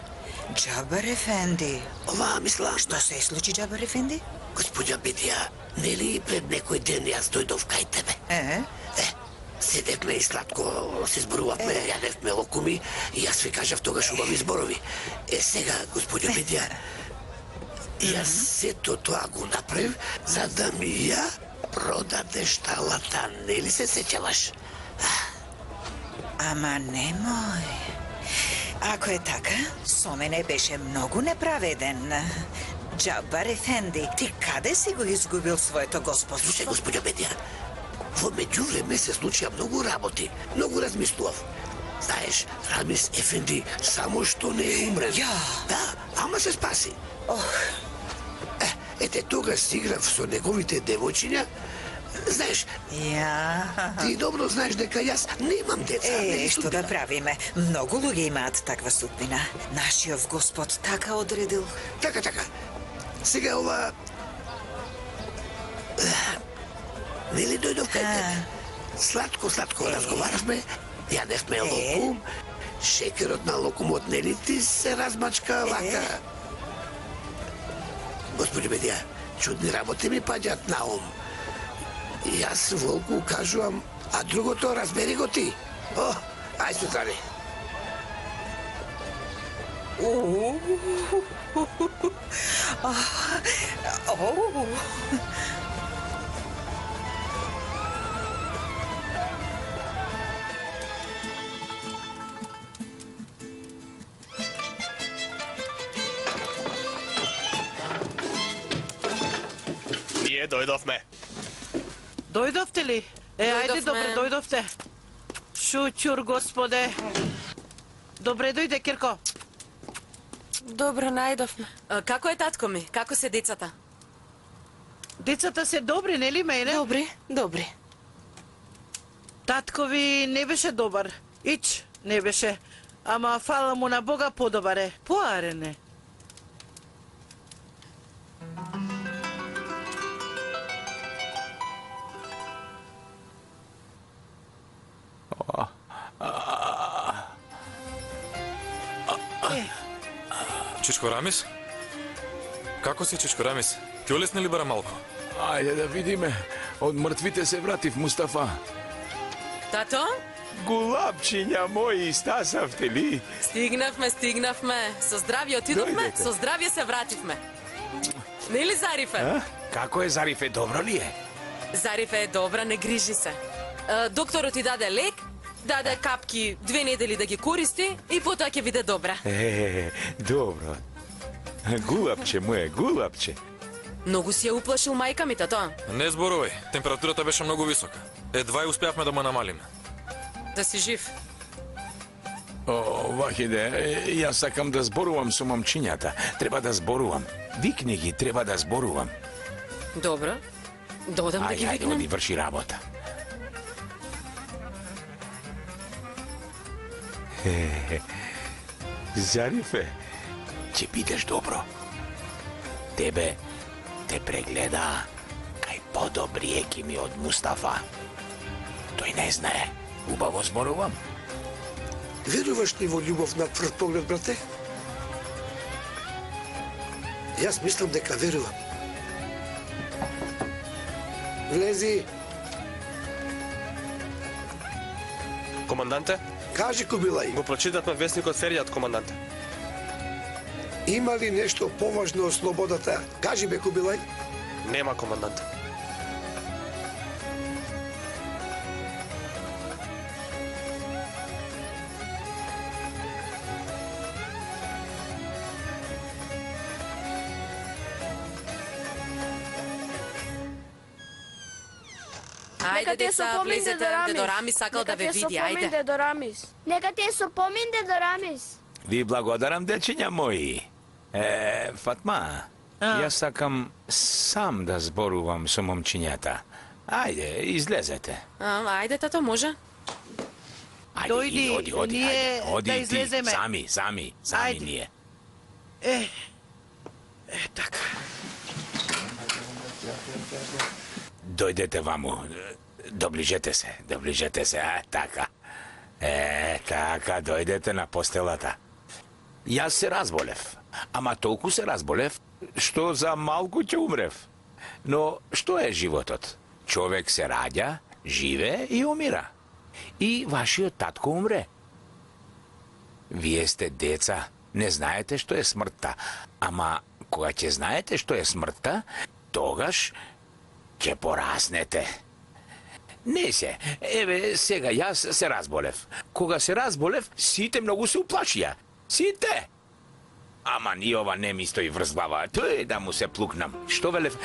Speaker 15: Джабар Ефенди.
Speaker 6: Ова мислам...
Speaker 15: Што се случи, Джабар Ефенди?
Speaker 6: Господја Бедија, нели пред некој ден јас дојдов кај тебе? Седевме и сладко се зборувавме, јадевме локуми и јас ви кажав тогаш убави зборови. Сега, господја Бедија, јас сето тоа го направив за да ми ја продадеш талата, нели се сеќаваш?
Speaker 15: Ама немој. Ако е така, со мене беше многу неправеден. Джабар Ефенди, ти каде си го изгубил своето господство?
Speaker 6: Слушај, господја Бедија, во меѓувреме се случија многу работи, многу размислував. Знаеш, Рамис Ефенди само што не е умрен. Да, ама се спаси. Ете, тогаш си играв со неговите девојчиња. Знаеш, ти добро знаеш дека јас немам деца.
Speaker 15: Што да правиме? Многу луѓе имаат таква судбина. Нашиот Господ така одредил.
Speaker 6: Така. Сега ова... Нели дојдов кај тебе? Сладко разговаравме, јадевме локум, шекерот на локумот нели ти се размачка вака. Господи Бедија, чудни работи ми паѓат на ум. Јас волку кажувам, а другото разбери го ти. Ај сутрани.
Speaker 3: Ние дојдовме.
Speaker 2: Дојдовте ли? Ајде, добро, дојдовте. Шутјур, господе. Добре дојде, Кирко.
Speaker 4: Добро најдовме. Како е татко ми? Како се децата?
Speaker 2: Децата се добри, нели, Мејре?
Speaker 9: Добри.
Speaker 2: Татко ви не беше добар. Ич не беше. Ама фала му на Бога подобар е. Поарен е.
Speaker 13: Чичко Рамис? Како си, Чичко Рамис? Ти олесни ли бара малку?
Speaker 5: Ајде да видиме. Од мртвите се вратив, Мустафа.
Speaker 4: Тато?
Speaker 5: Гулапчиња мои, стасавте ли?
Speaker 4: Стигнавме. Со здравје отидовме,
Speaker 5: Дојдете.
Speaker 4: со здравје се вративме. Нели, Зарифе?
Speaker 5: Како е, Зарифе, добро ли е?
Speaker 4: Зарифе е добра, не грижи се. Докторот ти даде лек, даде капки 2 недели да ги користи и потоа ќе биде добра.
Speaker 5: Добро. Гулапче моје, гулапче.
Speaker 4: Многу си ја уплашил мајка ми, тато.
Speaker 13: Не зборувај, температурата беше многу висока. Едва и успеавме да му намалиме.
Speaker 4: Да си жив.
Speaker 5: Вахиде, јас сакам да зборувам со момчињата. Треба да зборувам. Викни ги, треба да зборувам.
Speaker 4: Добро. Додам да ги
Speaker 5: Ајде,
Speaker 4: викнем.
Speaker 5: оди, врши работа. Зарифе, ќе бидеш добро. Тебе те прегледа кај подобри екими од Мустафа. Тој не знае. Убаво зборувам.
Speaker 6: Веруваш ли во љубов на прв поглед, брате? Јас мислам дека верувам. Влези.
Speaker 3: Команданте?
Speaker 6: Кажи, Кубилај.
Speaker 3: Го прочитавме весникот Феријат, команданте.
Speaker 6: Има ли нешто поважно од слободата? Кажи, бе, Кубилај.
Speaker 3: Нема, команданте.
Speaker 4: Ајде, деца, влезете. Дедо Рамис сакал да ве види, ајде.
Speaker 11: Дедо Рамис. Нека ти е со помин, Дедо Рамис.
Speaker 5: Ви благодарам, дечиња мои. Фатма, јас сакам сам да зборувам со момчињата. Ајде, излезете.
Speaker 4: Ајде, тато, може?
Speaker 5: Ајде,
Speaker 2: Дојди,
Speaker 5: оди,
Speaker 2: ние
Speaker 5: ајде, оди
Speaker 2: да
Speaker 5: ти,
Speaker 2: излеземе.
Speaker 5: сами
Speaker 2: Ајде.
Speaker 5: ние.
Speaker 2: Така.
Speaker 5: Дојдете ваму, доближете се, така. Така, дојдете на постелата. Јас се разболев, ама толку се разболев, што за малку ќе умрев. Но што е животот? Човек се раѓа, живе и умира. И вашиот татко умре. Вие сте деца, не знаете што е смртта, ама кога ќе знаете што е смртта, тогаш ќе пораснете. Не се, еве сега јас се разболев. Кога се разболев, сите многу се уплашија. Сите! Ама ни ова не ми стои врз глава, тој да му се плукнам. Што велев?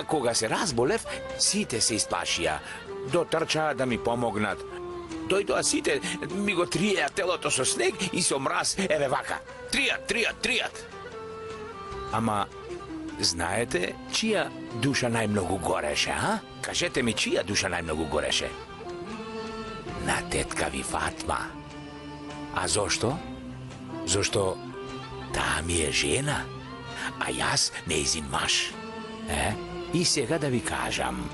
Speaker 5: Кога се разболев, сите се исплашија. Дотрчаа да ми помогнат. Дојдоа сите, ми го триеа телото со снег и со мраз, еве вака. Тријат. Ама, знаете, чија душа најмногу гореше, а? Кажете ми, чија душа најмногу гореше? На тетка ви Фатма. А зошто? Зошто таа ми е жена, а јас нејзин маж. И сега да ви кажам,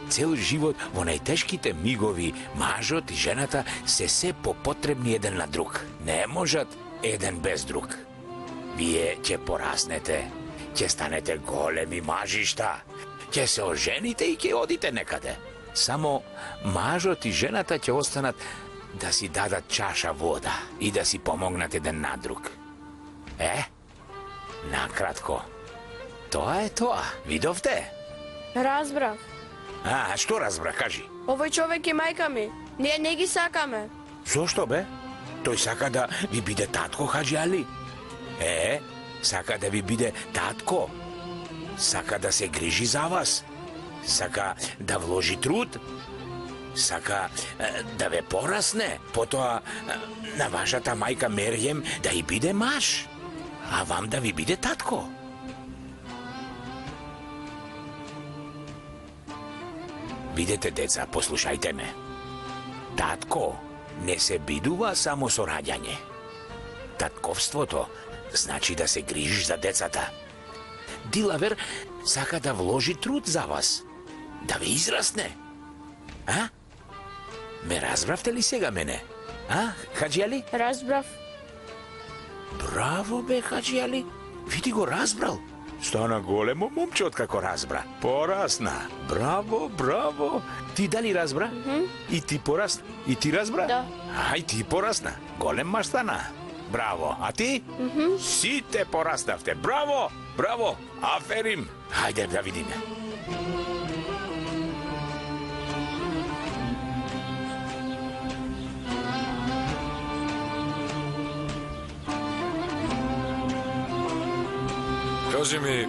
Speaker 5: цел живот во најтешките мигови мажот и жената се попотребни еден на друг. Не можат еден без друг. Вие ќе пораснете, ќе станете големи мажишта, ќе се ожените и ќе одите некаде. Само мажот и жената ќе останат да си дадат чаша вода и да си помогнат еден на друг. Накратко, тоа е тоа. Видовте?
Speaker 11: Разбрав.
Speaker 5: Што разбра, кажи?
Speaker 11: Овој човек е мајка ми. Ние не ги сакаме.
Speaker 5: Зошто бе? Тој сака да ви биде татко, Хаджи Али. Сака да ви биде татко. Сака да се грижи за вас. Сака да вложи труд. Сака да ве порасне, потоа на вашата мајка Мерјем да и биде маж, а вам да ви биде татко. Видете, деца, послушајте ме. Татко не се бидува само со раѓање. Татковството значи да се грижиш за децата. Дилавер сака да вложи труд за вас, да ве израсне. А? Ме разбравте ли сега мене? А, Хаджијали?
Speaker 11: Разбрав.
Speaker 5: Браво бе, Хаджијали. Види го разбрал. Стана големо момче откако разбра. Порасна. Браво, браво. Ти дали разбра? И ти порасна? И ти разбра?
Speaker 11: Да.
Speaker 5: Ај, ти порасна. Голем маж стана. Браво. А ти? Сите пораснавте. Браво, браво. Аферим. Хајде да видиме.
Speaker 1: Кажи ми,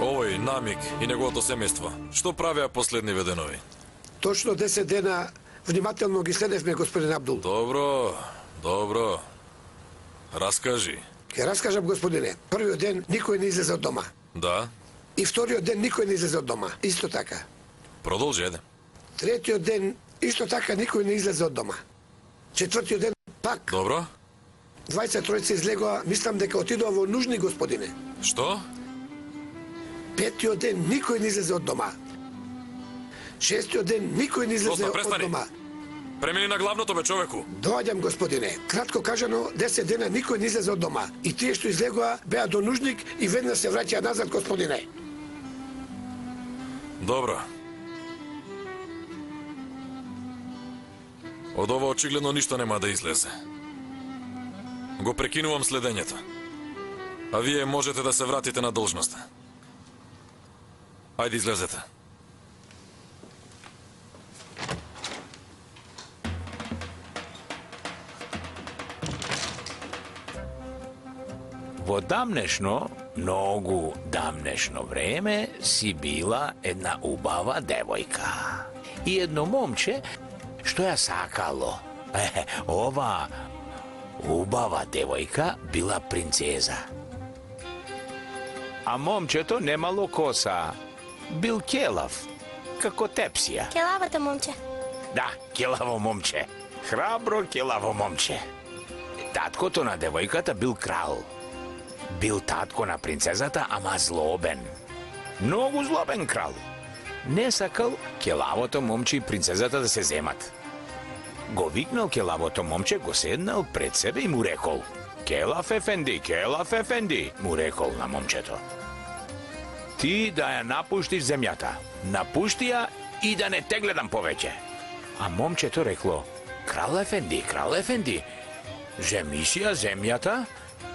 Speaker 1: овој Намик и неговото семејство, што правеа последниве денови?
Speaker 6: Точно 10 дена внимателно ги следевме, господин Абдул.
Speaker 1: Добро, добро. Раскажи.
Speaker 6: Ке раскажам, господине. Првиот ден никој не излезе од дома.
Speaker 1: Да?
Speaker 6: И вториот ден никој не излезе од дома. Исто така.
Speaker 1: Продолжи, еде.
Speaker 6: Третиот ден исто така никој не излезе од дома. Четвртиот ден пак.
Speaker 1: Добро.
Speaker 6: 23 излегоа, мислам дека отидоа во нужни, господине.
Speaker 1: Што?
Speaker 6: Петиот ден никој не излезе од дома. Шестиот ден никој не излезе
Speaker 1: Доста,
Speaker 6: од
Speaker 1: престани.
Speaker 6: дома.
Speaker 1: Премини на главното, бе, човеку.
Speaker 6: Доаѓам, господине. Кратко кажано, 10 дена никој не излезе од дома. И тие што излегоа беа до нужник и веднаш се враќаа назад, господине.
Speaker 1: Добро. Од ова очигледно ништо нема да излезе. Го прекинувам следењето. А вие можете да се вратите на должноста. Ајде, излезете.
Speaker 5: Во дамнешно, многу дамнешно време си била една убава девојка. И едно момче што ја сакало. Ова убава девојка била принцеза. А момчето немало коса. Бил келав, како тепсија.
Speaker 11: Келавото момче.
Speaker 5: Да, келаво момче. Храбро келаво момче. Таткото на девојката бил крал. Бил татко на принцезата, ама злобен. Многу злобен крал. Не сакал келавото момче и принцезата да се земат. Го викнал келавото момче, го седнал пред себе и му рекол: Келав Ефенди, му рекол на момчето. Ти да ја напуштиш земјата. Напушти ја и да не те гледам повеќе. А момчето рекло: Крал Ефенди, земи си ја земјата,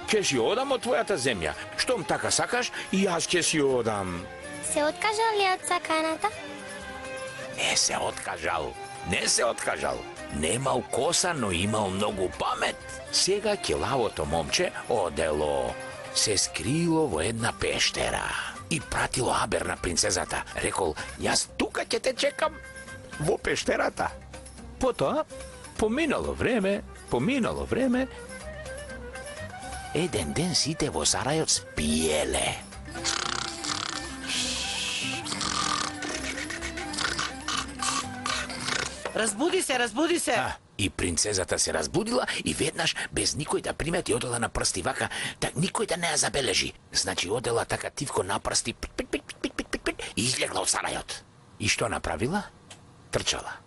Speaker 5: ќе си одам од твојата земја. Штом така сакаш, и јас ќе си одам.
Speaker 11: Се откажал ли од саканата?
Speaker 5: Не се откажал. Немал коса, но имал многу памет. Сега келавото момче одело, се скрило во една пештера и пратило абер на принцезата. Рекол: јас тука ќе те чекам во пештерата. Потоа, поминало време, еден ден сите во сарајот спиеле.
Speaker 2: Разбуди се.
Speaker 5: И принцезата се разбудила и веднаш, без никој да примети, одела на прсти вака, да никој да не ја забележи. Значи одела така тивко на прсти, и излегла од сарајот. И што направила? Трчала.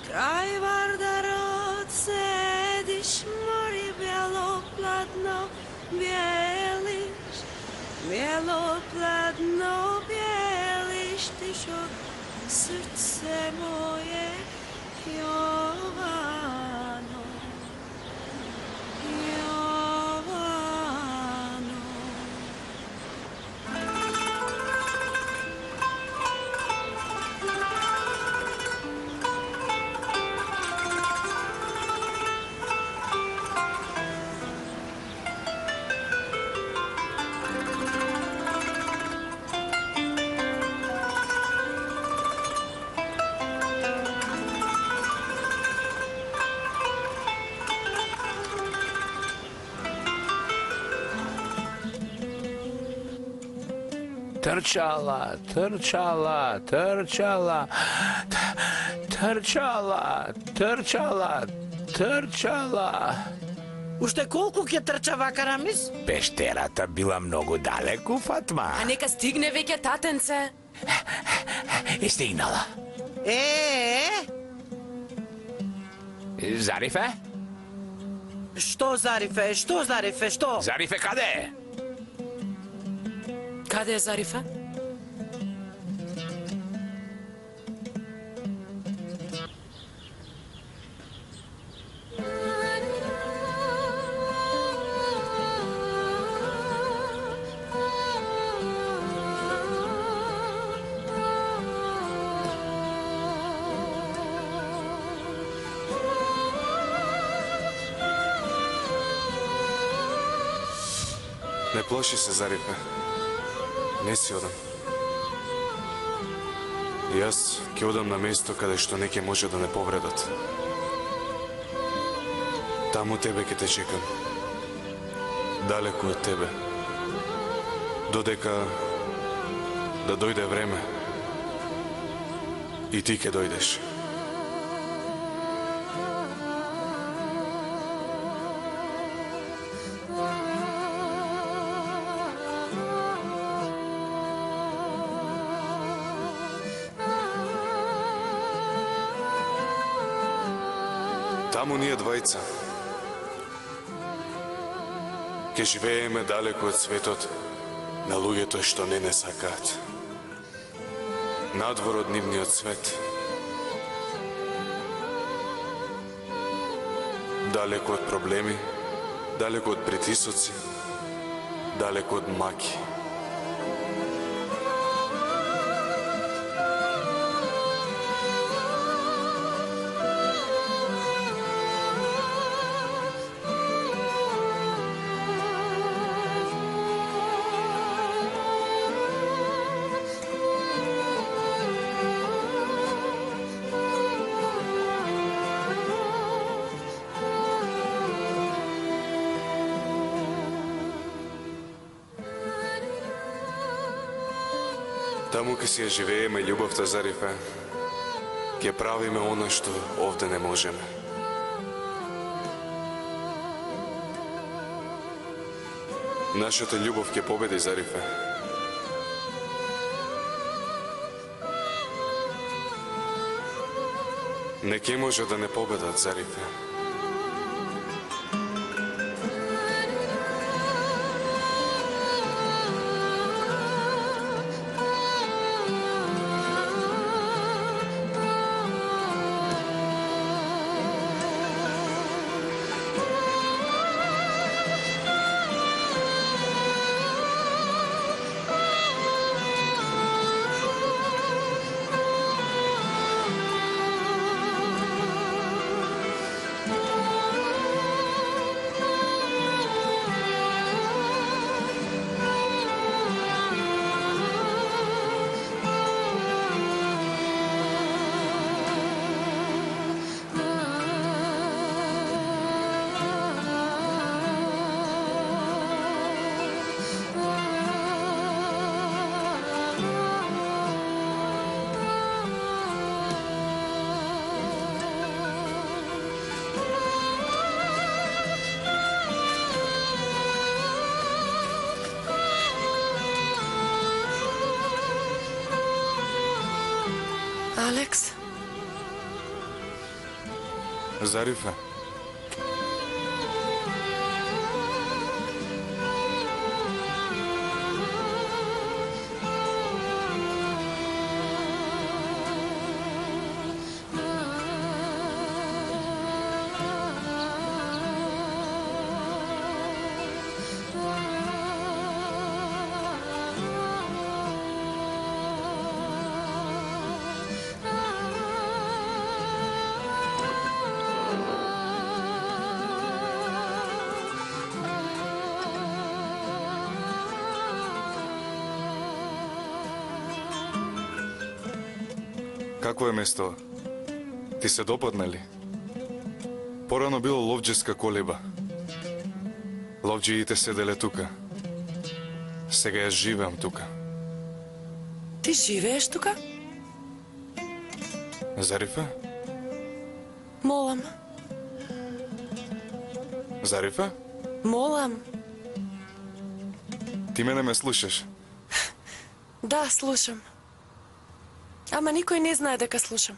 Speaker 16: Kraj Vardarot sediš, mori bjeloplatno bijeliš, bjeloplatno bijeliš, ti šo srce moje, Jovano, Jovano.
Speaker 5: Trčala, trčala, trčala, trčala, trčala, trčala.
Speaker 2: Уште колку ќе трча вака, Рамис?
Speaker 5: Пештерата била многу далеку, Фатма.
Speaker 4: А нека стигне веќе, татенце.
Speaker 5: Е стигнала. Зарифе?
Speaker 2: Што, Зарифе? Што, Зарифе? Што?
Speaker 5: Зарифе, каде е?
Speaker 4: Каде е Зарифе?
Speaker 17: Не плоши се, Зарифе. Не си одам. Јас ќе одам на место каде што неќе може да не повредат. Таму тебе ќе те чекам. Далеку од тебе. Додека да дојде време. И ти ќе дојдеш. Таму ние двајца ќе живееме далеко од светот на луѓето што не сакаат. Надвор од нивниот свет. Далеко од проблеми, далеко од притисоци, далеко од маки. Таму ке си ја живееме љубовта, Зарифе, ќе правиме оно што овде не можеме. Нашата љубов ќе победи, Зарифе. Не ќе може да не победат, Зарифе.
Speaker 4: Алекс?
Speaker 17: Зарифе. Какво е место? Ти се допадна ли? Порано било ловџеска колеба. Ловџиите седеле тука. Сега ја живеам тука.
Speaker 4: Ти живееш тука?
Speaker 17: Зарифа?
Speaker 4: Молам,
Speaker 17: Зарифа?
Speaker 4: молам.
Speaker 17: Ти мене ме слушаш?
Speaker 4: Да, слушам. Ама никој не знае дека слушам.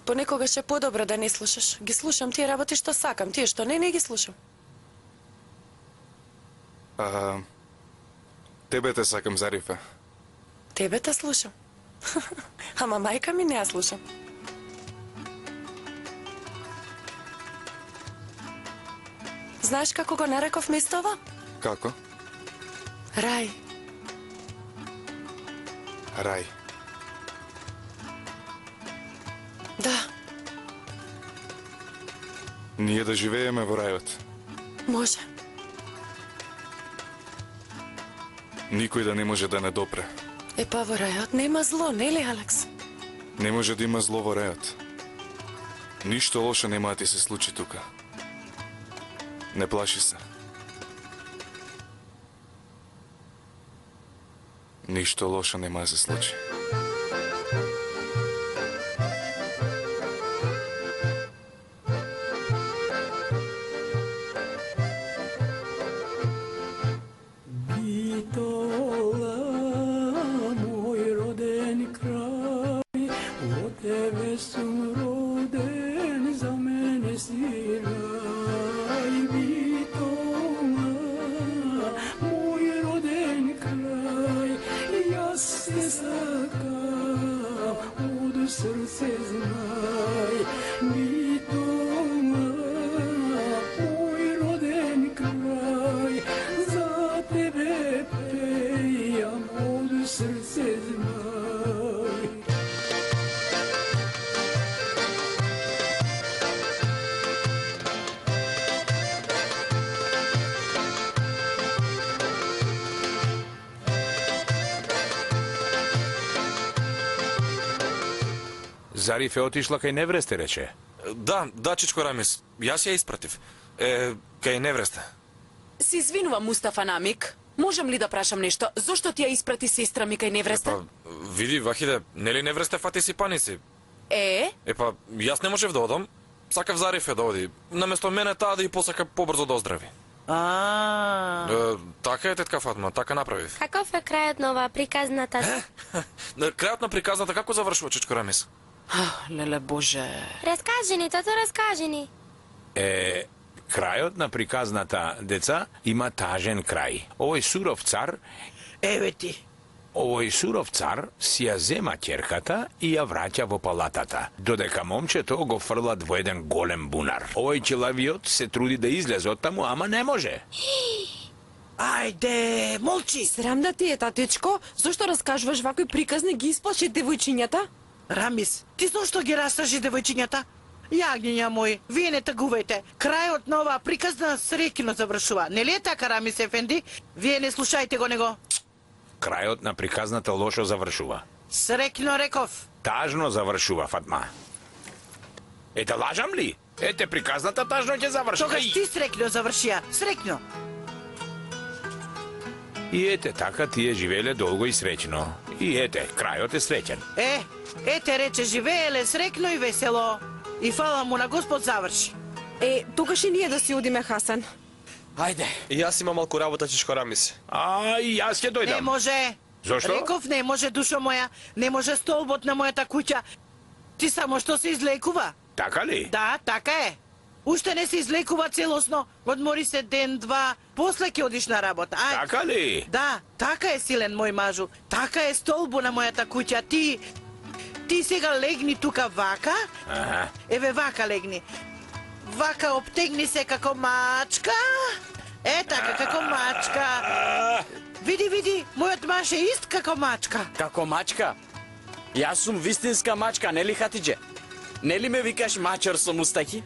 Speaker 4: Понекогаш е подобро да не слушаш. Ги слушам тие работи што сакам, тие што не ги слушам.
Speaker 17: Тебе те сакам, Зарифа.
Speaker 4: Тебе те слушам. Ама мајка ми не ја слушам. Знаеш како го нареков местова?
Speaker 17: Како?
Speaker 4: Рај.
Speaker 17: Рај.
Speaker 4: Да,
Speaker 17: Ние да живееме во рајот.
Speaker 4: може.
Speaker 17: Никој да не може да не допре.
Speaker 4: Е па во рајот нема зло, нели, Алекс?
Speaker 17: Не може да има зло во рајот. Ништо лошо нема да ти се случи тука. Не плаши се. Ништо лошо нема да се случи.
Speaker 5: Зариф е отишла кај невресте, рече.
Speaker 13: Да, чичко Рамис. Јас ја испратив. Кај невреста.
Speaker 4: Се извинувам, Мустафа Намик. Можам ли да прашам нешто? Зошто ти ја испрати сестра ми кај невреста?
Speaker 13: Види, Вахиде, нели невресте фати си паници?
Speaker 4: Е?
Speaker 13: Јас не можев да одам. Сакав Зариф да оди. Наместо мене таа да и посака побрзо да оздрави. Така е, тетка Фатма, така направив.
Speaker 11: Каков е крајот на оваа приказната?
Speaker 13: Крајот на приказната како завршува, чичко Рамис?
Speaker 4: Леле Боже.
Speaker 11: Раскажи ни, тато, раскажи ни.
Speaker 5: Крајот на приказната, деца, има тажен крај. Овој суров цар...
Speaker 2: Еве ти.
Speaker 5: Овој суров цар си ја зема ќерката и ја враќа во палатата, додека момчето го фрлат во еден голем бунар. Овој челавиот се труди да излезе од таму, ама не може.
Speaker 2: Ајде, молчи.
Speaker 8: Срам да ти е, татичко. Зошто раскажуваш вакви приказни, ги исплаши девојчињата?
Speaker 2: Рамис, ти зошто ги растражи девојчињата? Јагниња мои, вие не тагувајте. Крајот на оваа приказна среќно завршува. Нели е така, Рамис Ефенди? Вие не слушајте го него.
Speaker 5: Крајот на приказната лошо завршува.
Speaker 2: Среќно реков.
Speaker 5: Тажно завршува, Фатма. Да лажам ли? Ете, приказната тажно ќе заврши.
Speaker 2: Тогаш ти среќно завршија. Среќно.
Speaker 5: И ете, така тие живееле долго и среќно. И ете, крајот е среќен.
Speaker 2: Ете рече живееле среќно и весело. И фала му на Господ заврши.
Speaker 8: Тогаш и ние да си одиме, Хасан.
Speaker 3: Ајде. И јас имам малку работа, чичко Рамис.
Speaker 5: И јас ќе дојдам.
Speaker 2: Не може.
Speaker 5: Зошто?
Speaker 2: Реков не може, душо моја. Не може столбот на мојата куќа. Ти само што се излекува.
Speaker 5: Така ли?
Speaker 2: Да, така е. Уште не се излекува целосно. Одмори се ден, два, после ќе одиш на работа.
Speaker 5: Така ли?
Speaker 2: Да, така е, силен мој мажу. Така е столбо на мојата куќа. Ти сега легни тука вака. Еве вака легни. Вака обтегни се како мачка. Така, како мачка. Види, мојот маж е ист како мачка.
Speaker 10: Како мачка? Јас сум вистинска мачка, нели Хатидже? Нели ме викаш мачар со мустаки?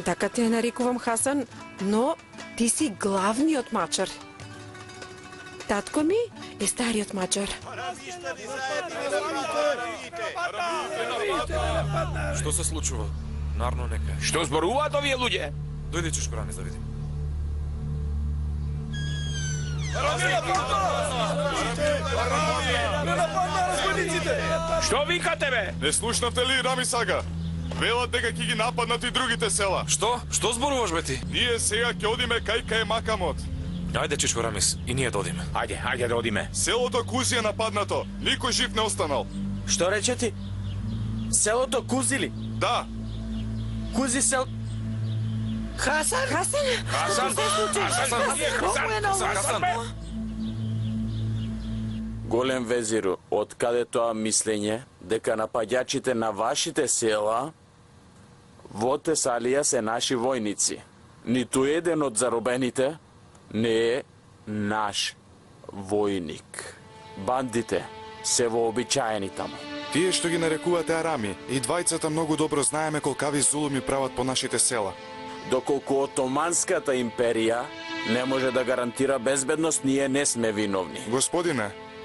Speaker 8: Така те нарекувам, Хасан, но ти си главниот мачар. Татко ми е стариот мачар.
Speaker 13: Што се случува? Нарно нека.
Speaker 5: Што зборуваат овие луѓе?
Speaker 13: Дојди, чичко Рамис, да видим.
Speaker 12: Рамис!
Speaker 5: Што викате, бе?
Speaker 17: Не слушнавте ли, Рамис ага? Велат дека ќе ги нападнат и другите села.
Speaker 13: Што? Што зборуваш, бе ти?
Speaker 17: Ние сега ќе одиме кај е Макамот.
Speaker 13: Ајде, Чичко Рамис, и ние да одиме.
Speaker 5: Ајде да одиме.
Speaker 17: Селото Кузи е нападнато. Никој жив не останал.
Speaker 10: Што рече ти? Селото Кузили?
Speaker 17: Да.
Speaker 10: Кузи сел...
Speaker 2: Хасан?
Speaker 8: Хасан?
Speaker 2: Хасан?
Speaker 10: Голем везиру, од каде тоа мислење дека напаѓачите на вашите села во Тесалија се наши војници. Ниту еден од заробените не е наш војник. Бандите се вообичаени таму.
Speaker 17: Тие што ги нарекувате арами, и двајцата многу добро знаеме колкави зулуми прават по нашите села.
Speaker 10: Доколку Отоманската империја не може да гарантира безбедност, ние не сме виновни.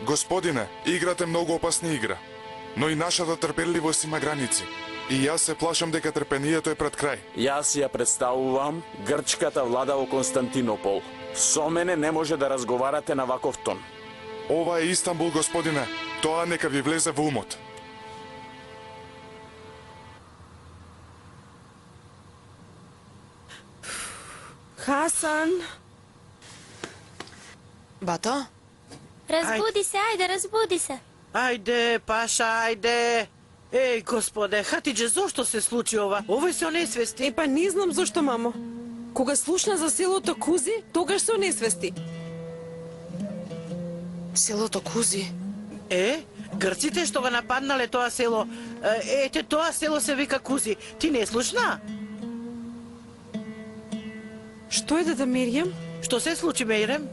Speaker 17: Господине, играте многу опасна игра. Но и нашата трпеливост има граници. И јас се плашам дека трпението е пред крај.
Speaker 10: Јас ја представувам грчката влада во Константинопол. Со мене не може да разговарате на ваков тон.
Speaker 17: Ова е Истанбул, господине. Тоа нека ви влезе во умот.
Speaker 8: Хасан?
Speaker 9: Бато?
Speaker 11: Разбуди се, ајде, разбуди се.
Speaker 2: Ајде, Паша, ајде. Еј, господе, Хатиџе, зошто се случи ова? Овој се онесвести.
Speaker 8: Па не знам зошто, мамо. Кога слушна за селото Кузи, тогаш се онесвести.
Speaker 9: Селото Кузи?
Speaker 2: Грците што го нападнале тоа село. Ете, тоа село се вика Кузи. Ти не слушна?
Speaker 8: Што е да Миријам?
Speaker 2: Што се случи, Мејрем?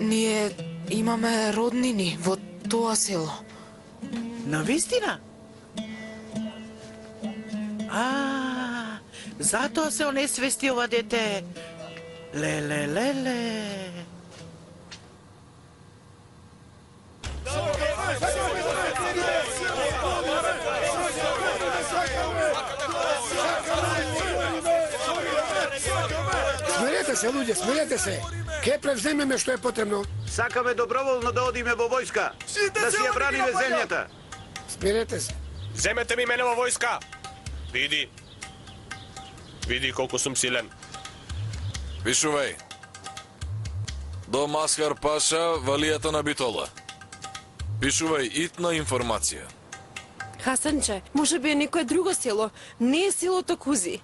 Speaker 9: Ние имаме роднини во тоа село.
Speaker 2: Навистина? Затоа се онесвести ова дете. Леле.
Speaker 6: Смирете се, луѓе, смирете се. Ке превземеме што е потребно.
Speaker 7: Сакаме доброволно да одиме во војска. Да си ја браниме земјата.
Speaker 6: Смирете се.
Speaker 3: Земете ми мене во војска. Види колку сум силен.
Speaker 1: Пишувај. До Маскар Паша, Валијата на Битола. Пишувај итна информација.
Speaker 8: Хасанче, може би е некое друго село. Не е селото Кузи.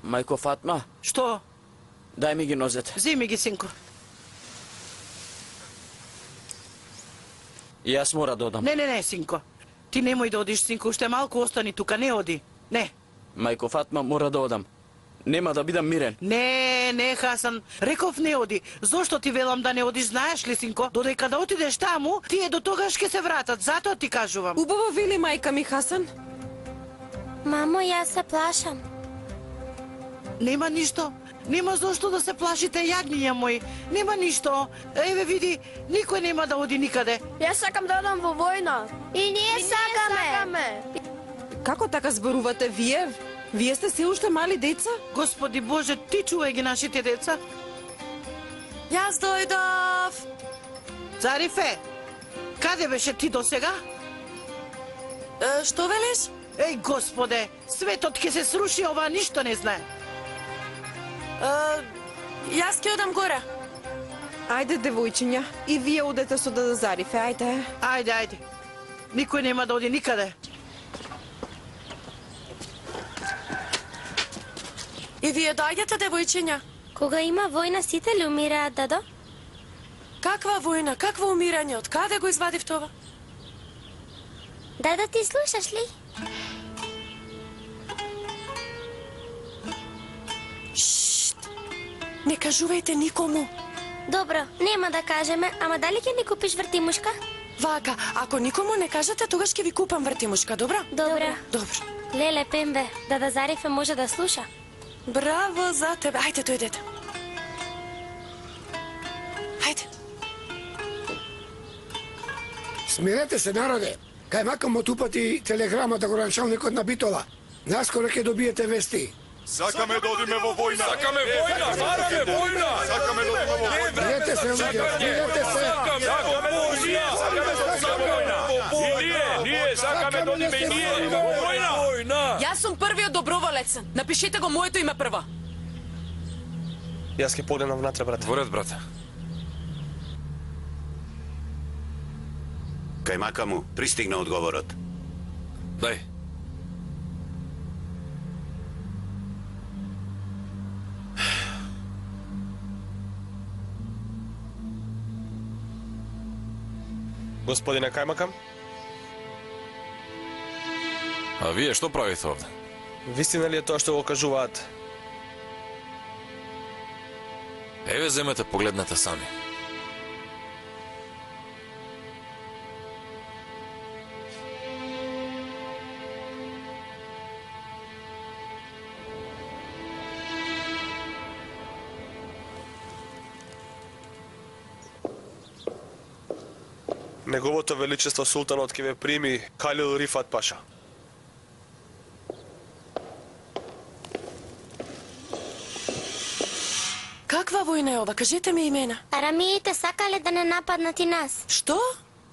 Speaker 10: Мајко Фатма,
Speaker 2: Што?
Speaker 10: дај ми ги нозете.
Speaker 2: Земи ги, синко.
Speaker 10: Јас мора да одам.
Speaker 2: Не, синко. Ти немој да одиш, синко, уште малку остани тука, не оди. Не.
Speaker 10: Мајко Фатма, мора да одам. Нема да бидам мирен.
Speaker 2: Не, Хасан. Реков не оди. Зошто ти велам да не одиш, знаеш ли, синко? Додека да отидеш таму, тие до тогаш ќе се вратат. Затоа ти кажувам.
Speaker 8: Убаво вели мајка ми, Хасан.
Speaker 11: Мамо, јас се плашам.
Speaker 2: Нема ништо. Нема зошто да се плашите, јагниња мој. Нема ништо. Еве види, никој нема да оди никаде.
Speaker 18: Јас сакам да одам во војна.
Speaker 11: И ние сакаме.
Speaker 8: Како така зборувате вие? Вие сте се уште мали деца?
Speaker 2: Господи Боже, ти чувај ги нашите деца.
Speaker 4: Јас дојдов.
Speaker 2: Зарифе, каде беше ти до сега?
Speaker 4: Што велиш?
Speaker 2: Еј, Господе, светот ќе се сруши, ова ништо не знае.
Speaker 4: Јас ќе одам горе.
Speaker 8: Ајде, девојчиња, и вие одете со Дада Зарифе, ајде.
Speaker 2: Ајде. Никој нема да оди никаде.
Speaker 4: И вие доаѓате, девојчиња?
Speaker 11: Кога има војна, сите ли умираат, дадо?
Speaker 4: Каква војна? Какво умирање? Од каде го извадив това?
Speaker 11: Дадо, ти слушаш ли?
Speaker 4: Не кажувајте никому.
Speaker 11: Добро, нема да кажеме, ама дали ќе ни купиш вртимушка?
Speaker 4: Вака, ако никому не кажете, тогаш ќе ви купам вртимушка, добро?
Speaker 11: Добро. Леле, Пембе, Дада Зарифе може да слуша.
Speaker 4: Браво за тебе. Ајде, дојдете. Ајде.
Speaker 6: Смирете се, народе. Кај Макамот упати телеграма да го началникот на Битола. Наскоро ќе добиете вести.
Speaker 17: Сакаме да одиме во војна.
Speaker 1: Сакаме војна, бараме војна.
Speaker 17: Сакаме да одиме во војна.
Speaker 6: Смирете се, луѓе, смирете се.
Speaker 1: Сакаме војна. додиме и ние, имамо војна!
Speaker 4: Јас сум првиот доброволец. Напишете го моето име прво.
Speaker 3: Јас ќе погледнам внатре, брате.
Speaker 13: Во ред, брате.
Speaker 7: Кај мака му, пристигна одговорот.
Speaker 1: Дај.
Speaker 3: Господине Кајмакам,
Speaker 1: А вие што правите овде?
Speaker 3: вистина ли е тоа што го кажуваат?
Speaker 1: Еве, земете, погледнете сами.
Speaker 3: Неговото величество султанот ќе ве прими Калил Рифат Паша.
Speaker 8: Каква војна е ова? Кажете ми имена.
Speaker 11: Арамиите сакале да не нападнат и нас.
Speaker 8: Што?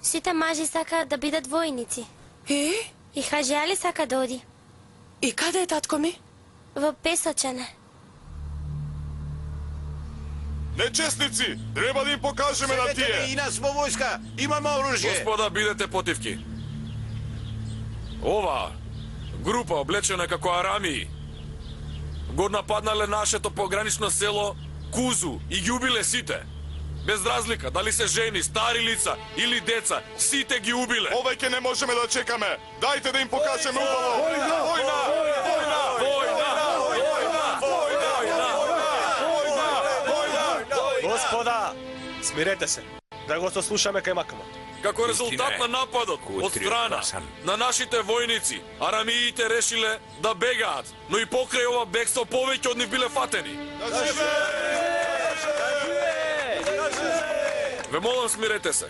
Speaker 11: Сите мажи сакаат да бидат војници. И Хаджи Али сака да оди.
Speaker 8: И каде е татко ми?
Speaker 11: Во Песочане.
Speaker 17: Нечестници, треба да им покажеме на тие.
Speaker 7: И нас во војска, имаме оружје.
Speaker 1: Господа, бидете потивки. Ова група облечена како арамии го нападнале нашето погранично село Кузу и ги убиле сите. Без разлика дали се жени, стари лица или деца, сите ги убиле.
Speaker 17: Овеќе не можеме да чекаме. Дајте да им покажеме убаво.
Speaker 3: Господа, смирете се. Да го сослушаме Кајмакамот.
Speaker 1: Како резултат на нападот од страна на нашите војници, арамиите решиле да бегаат, но и покрај ова бегство повеќе од нив биле фатени. Ве молам, смирете се.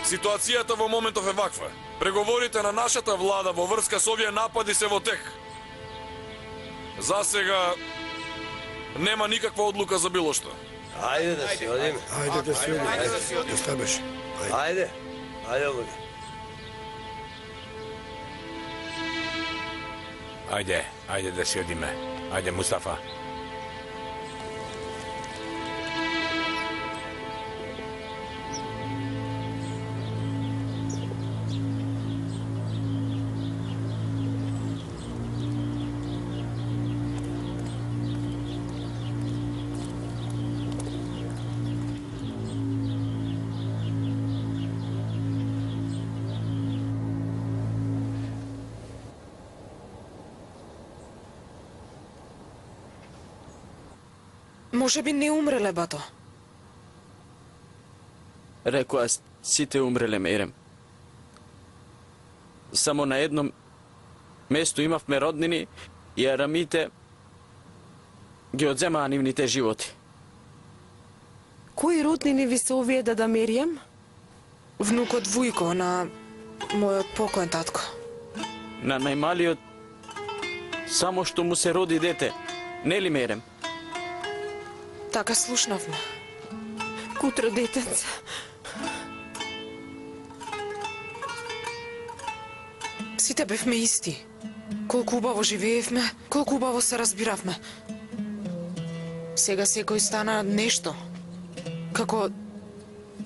Speaker 1: Ситуацијата во моментов е ваква. Преговорите на нашата влада во врска со овие напади се во тек. За сега нема никаква одлука за било што.
Speaker 12: Ајде да си одиме.
Speaker 6: Ајде да си одиме. Оста беше.
Speaker 12: Ајде. Ајде, оди.
Speaker 5: Ајде да си одиме. Ајде, Мустафа.
Speaker 9: Може би не умреле, бато.
Speaker 10: Рекоа сите умреле, Мејрем. Само на едно место имавме роднини и арамите ги одземаа нивните животи.
Speaker 8: Кои роднини ви се овие да Меријам?
Speaker 9: Внукот Вујко на мојот покоен татко.
Speaker 10: На најмалиот само што му се роди дете, нели, Мејрем?
Speaker 9: Така слушнавме.
Speaker 8: Кутро детенце.
Speaker 9: Сите бевме исти. Колку убаво живеевме, колку убаво се разбиравме. Сега секој стана нешто. Како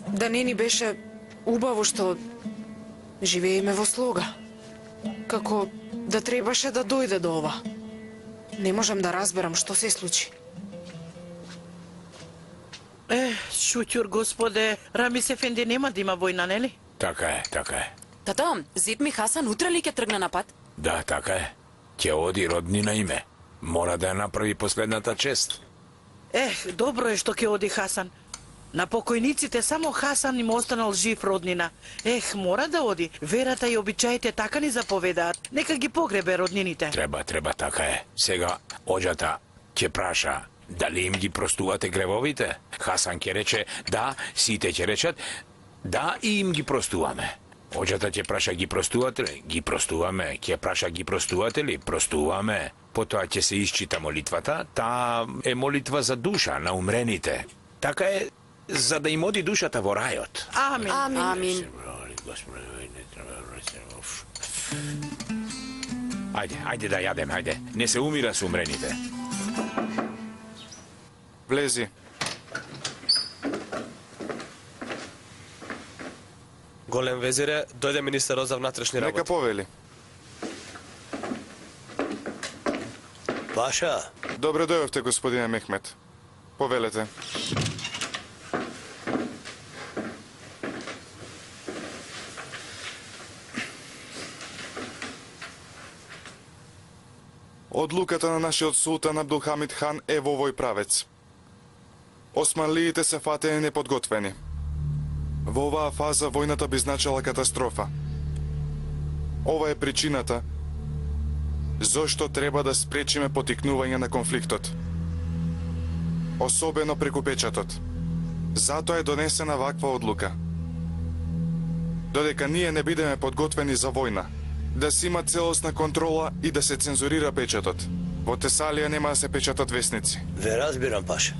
Speaker 9: да не ни беше убаво што живееме во слога. Како да требаше да дојде до ова. Не можам да разберам што се случи.
Speaker 2: Шутјур, господе, Рамис Ефенди нема да има војна, нели?
Speaker 5: Така е.
Speaker 4: Тато, зет ми Хасан утре ли ќе тргне на пат?
Speaker 5: Да, така е. Ќе оди роднина име. Мора да ја направи последната чест.
Speaker 2: Добро е што ќе оди Хасан. На покојниците само Хасан им останал жив роднина. Мора да оди. Верата и обичаите така ни заповедаат. Нека ги погребе роднините.
Speaker 5: Треба, така е. Сега, оđата ќе праша дали им ги простувате гревовите? Хасан ќе рече да, сите ќе речат да и им ги простуваме. Оđата ќе праша ги простувате ли? Ги простуваме. Ќе праша ги простувате ли? Простуваме. Потоа ќе се исчита молитвата. Таа е молитва за душа на умрените. Така е, за да им оди душата во рајот.
Speaker 2: Амин.
Speaker 4: Амин.
Speaker 5: Господи, Ајде да јадем, ајде. Не се умира с умрените.
Speaker 17: Влези.
Speaker 3: Голем везире, дојде министерот за внатрешни работи.
Speaker 17: Нека повели.
Speaker 12: Паша.
Speaker 17: Добре дојавте, господине Мехмет. Повелете. Одлуката на нашиот султан Абдулхамид хан е во овој правец. Османлиите се фатени неподготвени. Во оваа фаза војната би значила катастрофа. Ова е причината зошто треба да спречиме потикнување на конфликтот. Особено преку печатот. Затоа е донесена ваква одлука. Додека ние не бидеме подготвени за војна, да се има целосна контрола и да се цензурира печатот. Во Тесалија нема да се печатат весници.
Speaker 12: Ве разбирам, Паша.